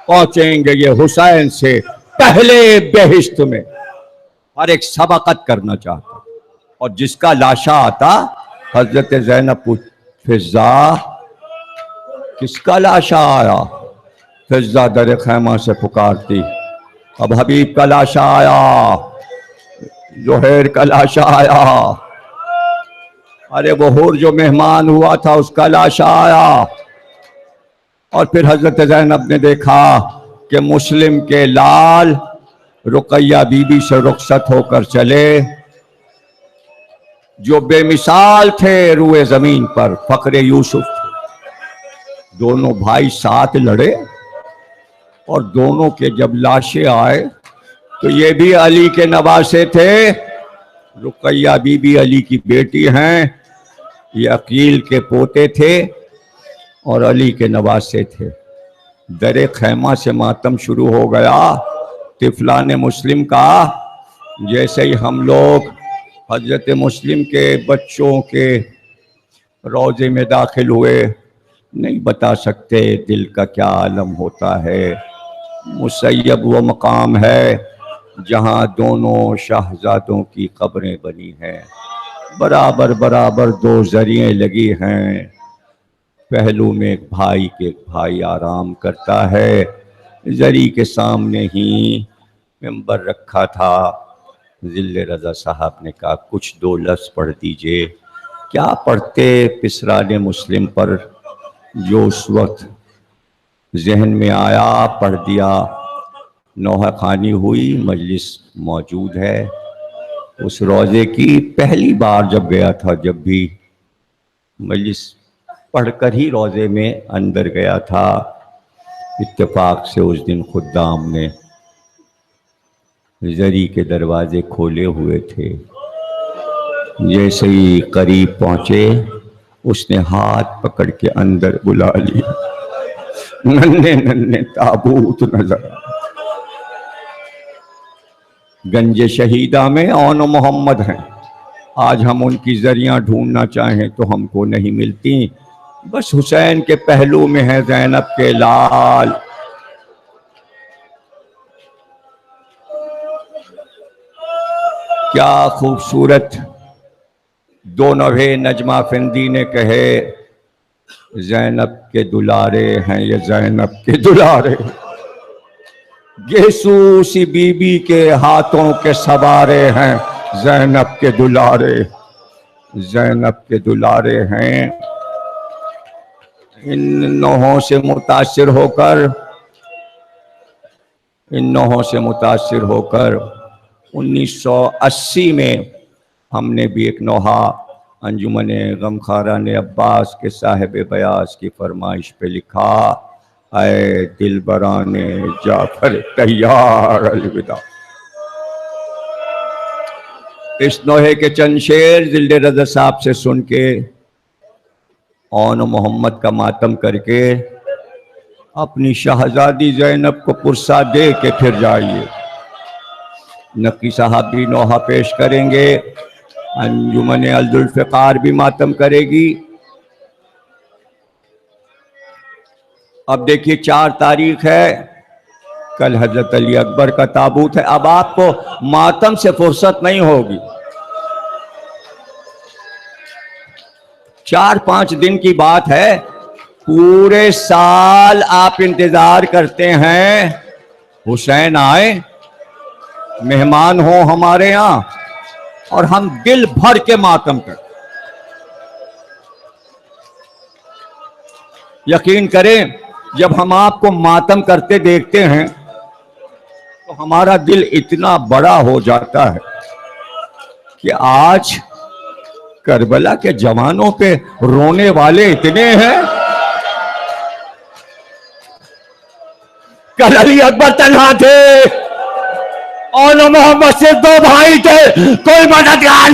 पहुंचेंगे ये हुसैन से पहले बेहिश्त में। और एक सबकत करना चाहता और जिसका लाशा आता हजरत ज़ैनब पूछ फिजा किसका लाशा आया? फिजा दर खैमा से पुकारती अब हबीब का लाशा आया, जोहर का लाशा आया, अरे वो हुर जो मेहमान हुआ था उसका लाशा आया। और फिर हजरत ज़ैनब ने देखा कि मुस्लिम के लाल रुकैया बीबी से रुखसत होकर चले जो बेमिसाल थे रुए जमीन पर फखरे यूसुफ। दोनों भाई साथ लड़े और दोनों के जब लाशें आए तो ये भी अली के नवासे थे। रुकैया बीबी अली की बेटी हैं, ये अकील के पोते थे और अली के नवासे थे। दरे खैमा से मातम शुरू हो गया तिफलान मुस्लिम का। जैसे ही हम लोग हजरत मुस्लिम के बच्चों के रोजे में दाखिल हुए, नहीं बता सकते दिल का क्या आलम होता है। मुसैयब वो मकाम है जहाँ दोनों शाहजादों की कब्रें बनी हैं, बराबर बराबर 2 जरिए लगी हैं। पहलू में एक भाई आराम करता है, जरी के सामने ही मिंबर रखा था। जिले रजा साहब ने कहा कुछ 2 लफ्ज़ पढ़ दीजिए। क्या पढ़ते पिसराने मुस्लिम पर जो उस वक्त जहन में आया पढ़ दिया। नौहा खानी हुई, मजलिस मौजूद है। उस रोज़े की पहली बार जब गया था, जब भी मजलिस पढ़कर ही रोज़े में अंदर गया था, इत्तेफाक से उस दिन खुद्दाम ने जरी के दरवाजे खोले हुए थे। जैसे ही करीब पहुंचे उसने हाथ पकड़ के अंदर बुला लिया। नन्हे नन्हे ताबूत नजर, गंजे शहीदा में औन मोहम्मद हैं। आज हम उनकी जरियां ढूंढना चाहें तो हमको नहीं मिलती। बस हुसैन के पहलू में है ज़ैनब के लाल। क्या खूबसूरत 2 नवे नजमा फिंदी ने कहे, ज़ैनब के दुलारे हैं ये ज़ैनब के दुलारे, गेसू सी बीबी के हाथों के सवारे हैं ज़ैनब के दुलारे, ज़ैनब के दुलारे हैं। इन नौहों से मुतासिर होकर 1980 में हमने भी एक नौहा अंजुमन गमखारा ने अब्बास के साहिब बयास की फरमाइश पे लिखा, ऐ दिल बराने जाफर तैयार अलविदा। इस नौहे के चंद शेर जिल्दे रज़ा साहब से सुन के औन मोहम्मद का मातम करके अपनी शहजादी ज़ैनब को पुरसा दे के फिर जाइए। नकी साहब भी नौहा पेश करेंगे, अंजुमन अल जुल्फ़िकार भी मातम करेगी। अब देखिए 4 तारीख है, कल हजरत अली अकबर का ताबूत है। अब आपको मातम से फुर्सत नहीं होगी। 4-5 दिन की बात है। पूरे साल आप इंतजार करते हैं हुसैन आए, मेहमान हो हमारे यहां, और हम दिल भर के मातम करते। यकीन करें, जब हम आपको मातम करते देखते हैं तो हमारा दिल इतना बड़ा हो जाता है कि आज करबला के जवानों पे रोने वाले इतने हैं। कल अली अकबर तन्हा थे और मोहम्मद से 2 भाई थे, कोई मददगार।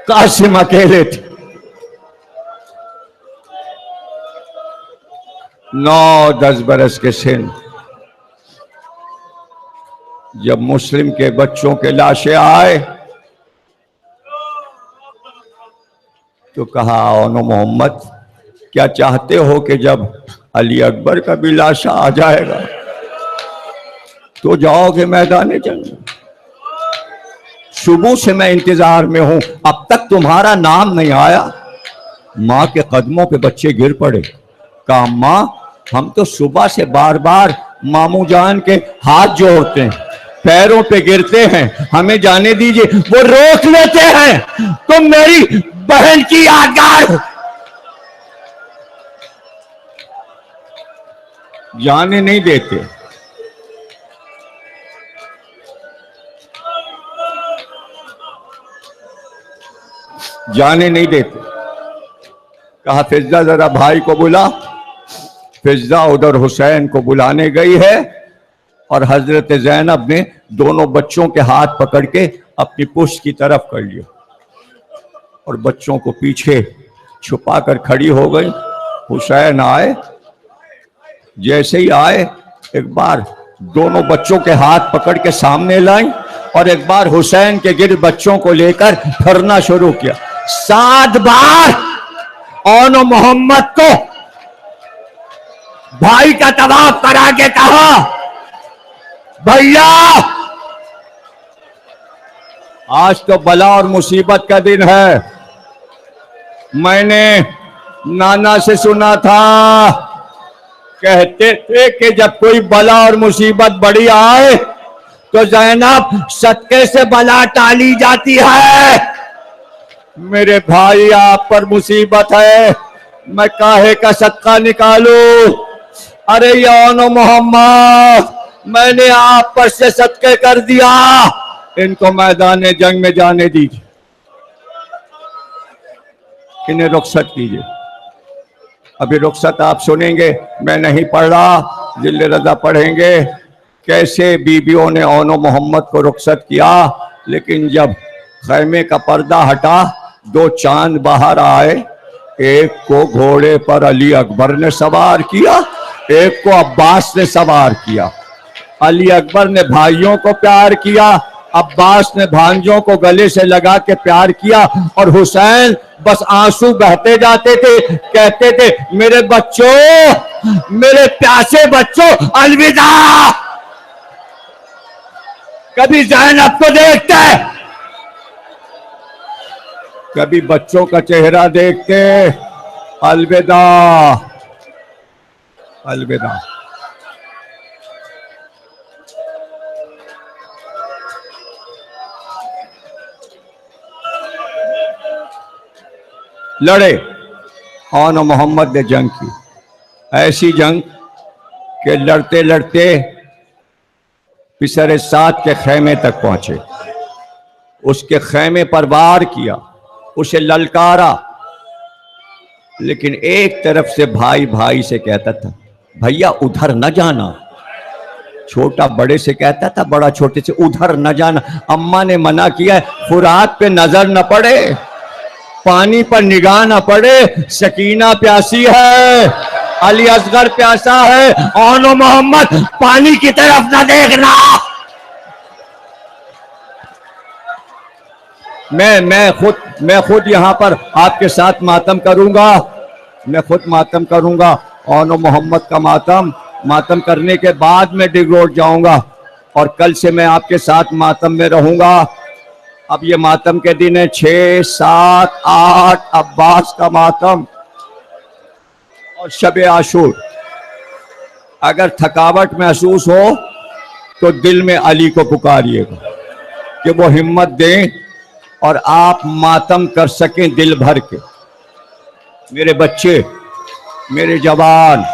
कासिम अकेले थे। 9-10 बरस के सिन, जब मुस्लिम के बच्चों के लाशें आए तो कहा, ओनो मोहम्मद, क्या चाहते हो कि जब अली अकबर का भी लाशा आ जाएगा तो जाओगे मैदान जंग? सुबह से मैं इंतजार में हूं, अब तक तुम्हारा नाम नहीं आया। मां के कदमों पे बच्चे गिर पड़े। कहा, मां, हम तो सुबह से बार बार मामू जान के हाथ जोड़ते हैं, पैरों पे गिरते हैं, हमें जाने दीजिए। वो रोक लेते हैं, तुम मेरी बहन की यादगार जाने नहीं देते। जाने नहीं देते। कहा, फिजा जरा भाई को बुला। फिजा उधर हुसैन को बुलाने गई है और हजरत जैनब ने दोनों बच्चों के हाथ पकड़ के अपनी पुष्ट की तरफ कर लिया और बच्चों को पीछे छुपा कर खड़ी हो गई। हुसैन आए, जैसे ही आए एक बार दोनों बच्चों के हाथ पकड़ के सामने लाई और एक बार हुसैन के गिर्द बच्चों को लेकर फिरना शुरू किया। 7 बार ओनो मोहम्मद को भाई का तवाफ करा के कहा, भैया आज तो बला और मुसीबत का दिन है। मैंने नाना से सुना था, कहते थे कि जब कोई बला और मुसीबत बड़ी आए तो जैनब सदके से बला टाली जाती है। मेरे भाई, आप पर मुसीबत है, मैं काहे का सदका निकालूं? अरे यानो मोहम्मद, मैंने आप पर से सदके कर दिया, इनको मैदान जंग में जाने दीजिए, इन्हें रुखसत कीजिए। अभी रुखसत आप सुनेंगे, मैं नहीं पढ़ रहा, जिले रजा पढ़ेंगे कैसे बीबियों ने ओनो मोहम्मद को रुखसत किया। लेकिन जब खैमे का पर्दा हटा, 2 चांद बाहर आए। एक को घोड़े पर अली अकबर ने सवार किया, एक को अब्बास ने सवार किया। अली अकबर ने भाइयों को प्यार किया, अब्बास ने भांजों को गले से लगा के प्यार किया, और हुसैन बस आंसू बहते जाते थे, कहते थे, मेरे बच्चों, मेरे प्यासे बच्चों, अलविदा। कभी ज़ैनब को देखते, कभी बच्चों का चेहरा देखते, अलविदा, अलविदा। लड़े ओनो मोहम्मद ने जंग की, ऐसी जंग कि लड़ते लड़ते पिसरे साथ के खैमे तक पहुंचे। उसके खैमे पर वार किया, उसे ललकारा, लेकिन एक तरफ से भाई भाई से कहता था, भैया उधर न जाना। छोटा बड़े से कहता था, बड़ा छोटे से, उधर न जाना, अम्मा ने मना किया, फुरात पे नजर न पड़े, पानी पर निगाह न पड़े, सकीना प्यासी है, अली असगर प्यासा है, ओनो मोहम्मद पानी की तरफ न देखना। मैं खुद यहाँ पर आपके साथ मातम करूंगा। मैं खुद मातम करूंगा। ओनो मोहम्मद का मातम करने के बाद मैं डिग रोड जाऊंगा और कल से मैं आपके साथ मातम में रहूंगा। अब ये मातम के दिन है 6, 7, 8 अब्बास का मातम और शब आशूर। अगर थकावट महसूस हो तो दिल में अली को पुकारिएगा कि वो हिम्मत दें और आप मातम कर सकें दिल भर के। मेरे बच्चे, मेरे जवान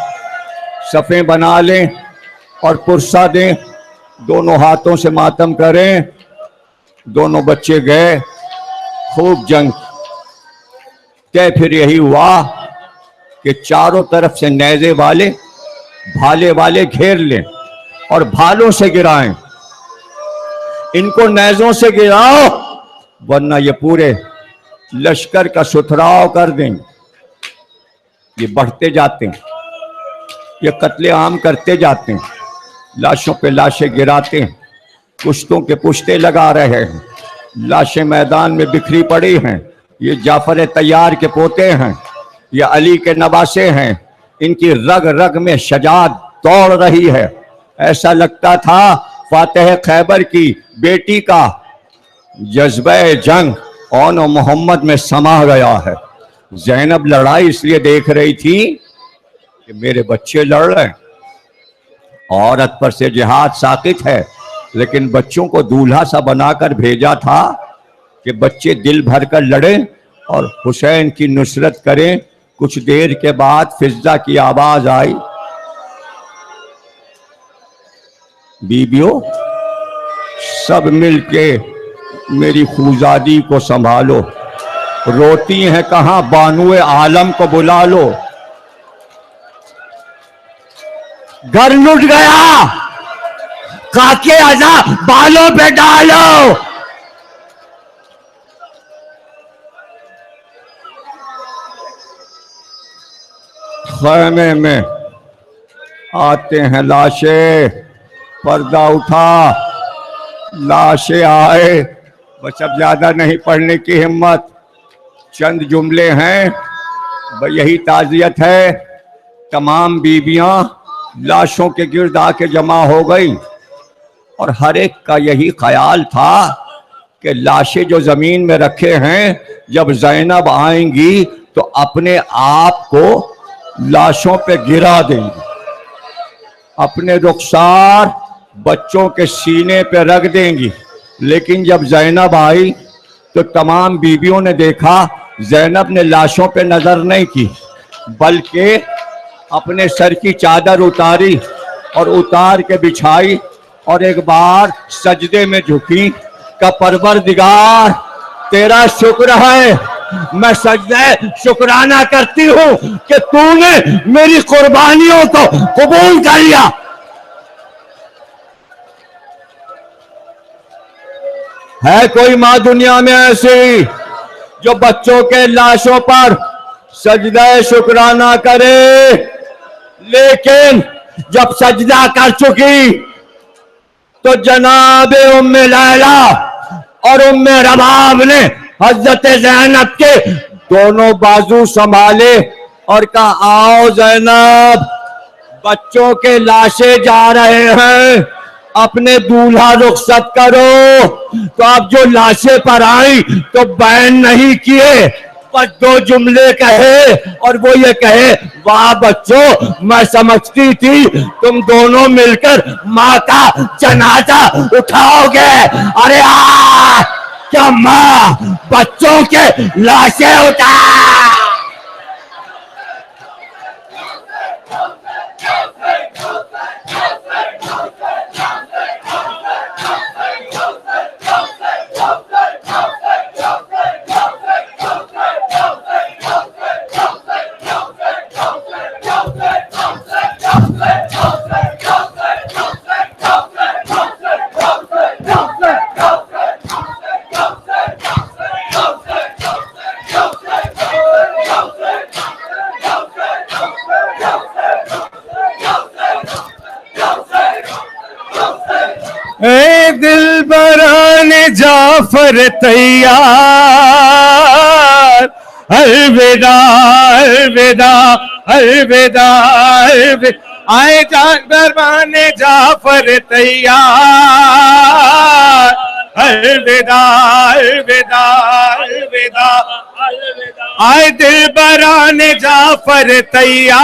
सफ़ें बना लें और पुरसा दें, दोनों हाथों से मातम करें। दोनों बच्चे गए, खूब जंग के फिर यही हुआ कि चारों तरफ से नेज़े वाले, भाले वाले घेर लें और भालों से गिराएं। इनको नेज़ों से गिराओ वरना ये पूरे लश्कर का सुथराव कर देंगे। ये बढ़ते जाते हैं, ये कत्ले आम करते जाते हैं, लाशों पे लाशें गिराते हैं, पुश्तों के पुश्ते लगा रहे हैं, लाशें मैदान में बिखरी पड़ी हैं। ये जाफर तैयार के पोते हैं, ये अली के नवासे हैं। इनकी रग रग में शजात दौड़ रही है। ऐसा लगता था फातेह खैबर की बेटी का जज्बे जंग ओनो मोहम्मद में समा गया है। ज़ैनब लड़ाई इसलिए देख रही थी कि मेरे बच्चे लड़ रहे हैं। औरत पर से जिहाद साकित है, लेकिन बच्चों को दूल्हा सा बनाकर भेजा था कि बच्चे दिल भर कर लड़ें और हुसैन की नुसरत करें। कुछ देर के बाद फिजा की आवाज आई, बीबियों सब मिलके मेरी खूजादी को संभालो, रोती हैं कहां, बानुए आलम को बुला लो। घर लुट गया, काके आजा बालों पे डालो। खैमे में आते हैं लाशें, पर्दा उठा, लाशें आए। बस अब ज्यादा नहीं पढ़ने की हिम्मत, चंद जुमले हैं, यही ताज़ियत है। तमाम बीबियां लाशों के गिर्द आके जमा हो गई और हर एक का यही ख्याल था कि लाशें जो जमीन में रखे हैं, जब ज़ैनब आएंगी तो अपने आप को लाशों पे गिरा देंगी, अपने रुखसार बच्चों के सीने पे रख देंगी। लेकिन जब ज़ैनब आई तो तमाम बीवियों ने देखा ज़ैनब ने लाशों पे नजर नहीं की, बल्कि अपने सर की चादर उतारी और उतार के बिछाई और एक बार सजदे में झुकी का परवरदिगार तेरा शुक्र है, मैं सजदे शुक्राना करती हूं कि तूने मेरी कुर्बानियों को कबूल कर लिया। है कोई माँ दुनिया में ऐसी जो बच्चों के लाशों पर सजदा शुक्राना करे? लेकिन जब सजदा कर चुकी तो जनाब उम्मे लैला और उम्मे रबाब ने हजरत ज़ैनब के दोनों बाजू संभाले और कहा, आओ ज़ैनब, बच्चों के लाशें जा रहे हैं, अपने दूल्हा रुखसत करो। तो अब जो लाशें पर आई तो बैन नहीं किए, बस दो जुमले कहे और वो ये कहे, वाह बच्चों, मैं समझती थी तुम दोनों मिलकर माँ का जनाजा उठाओगे। अरे क्या माँ बच्चों के लाशें उठा। दिल बराने जाफर तैयार, अलविदा अलविदा अलविदा अलविदा, आए जान बराने जाफर तैयार, अलविदा अलविदा अलविदा अलविदा, आए दिल बराने जाफर तैयार,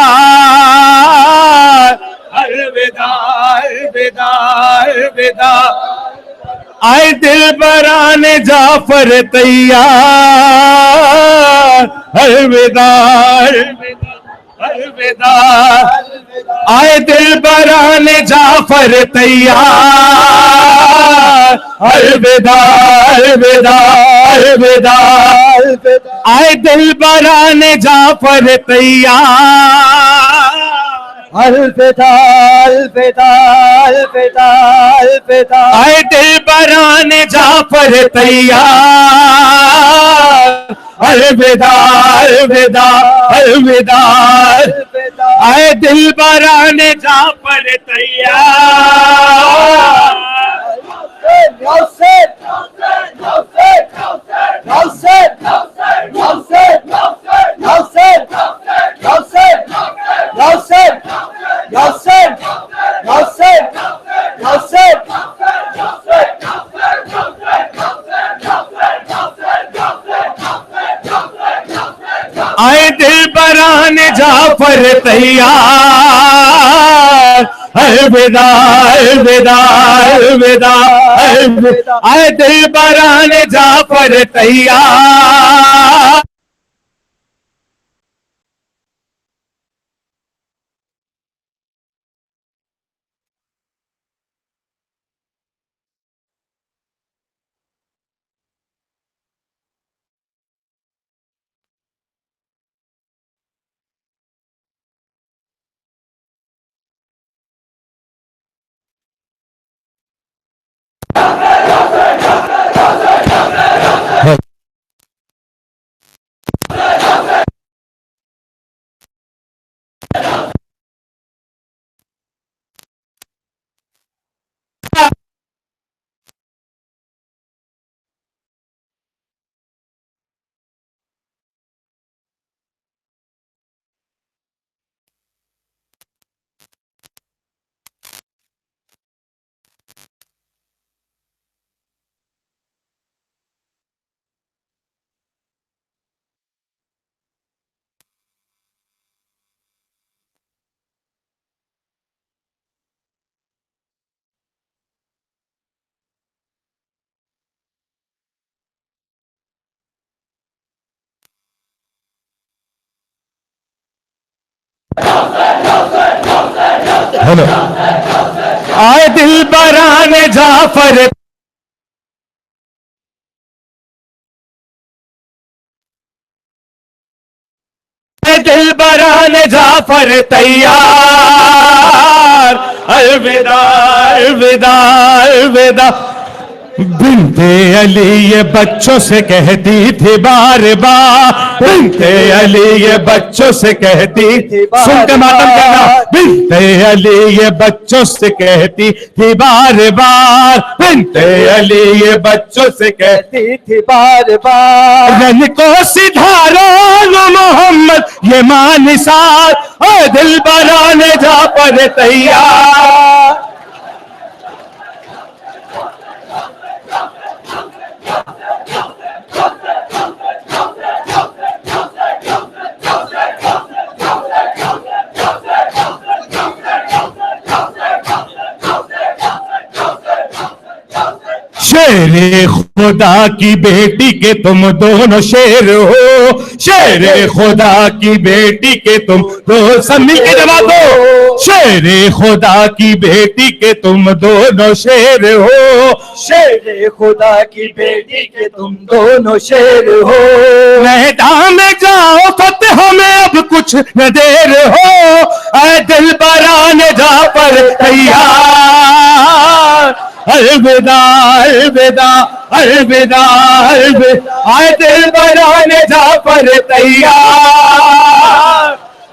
अलविदा अलविदा अलविदा, आए दिल बराने जाफर तैयार, अलविदा अलविदा अलविदा, आए दिल बराने जाफर तैयार, अलविदा अलविदा अलविदा, आए दिल बराने जाफर तैयार, अलविदा अलविदा अलविदा अलविदा, आए दिल बराने जाफर तैयार, अलविदा अलविदा अलविदा, आए दिल बराने जाफर तैयार, आए दिल बराने जाफर तैयार, अलविदा अलविदा अलविदा अलविदा, आए दिल बराने जाफर तैयार। हेलो, आए दिल बराने जाफर, दिल बराने जाफर तैयार, अलविदा अलविदा अलविदा, बिनते अली ये बच्चों से कहती थी बार बार, बिनते अली ये बच्चों से कहती थी, सुन के मातम कहना, बिनते अली ये बच्चों से कहती थी बार बार, बिनते अली ये बच्चों से कहती थी बार बार, रन को सिधारो मोहम्मद ये मानिसार, और दिल बराने जाफर तैयार। शेरे खुदा की बेटी के तुम दोनों शेर हो, शेरे खुदा की बेटी के तुम दो, सब मिलके जवाब दो, शेरे खुदा की बेटी के तुम दोनों शेर हो, शेरे खुदा की बेटी के तुम दोनों शेर हो, मैदान में जाओ फतेह में अब कुछ न देर हो, ऐ दिल बराने जाफर तैयार, अलविदा अलविदा अलविदा अलविदा, आए दिल बराने जाफर तैयार,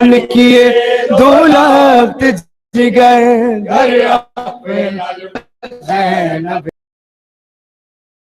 किए दौलत जिगर दरिया पे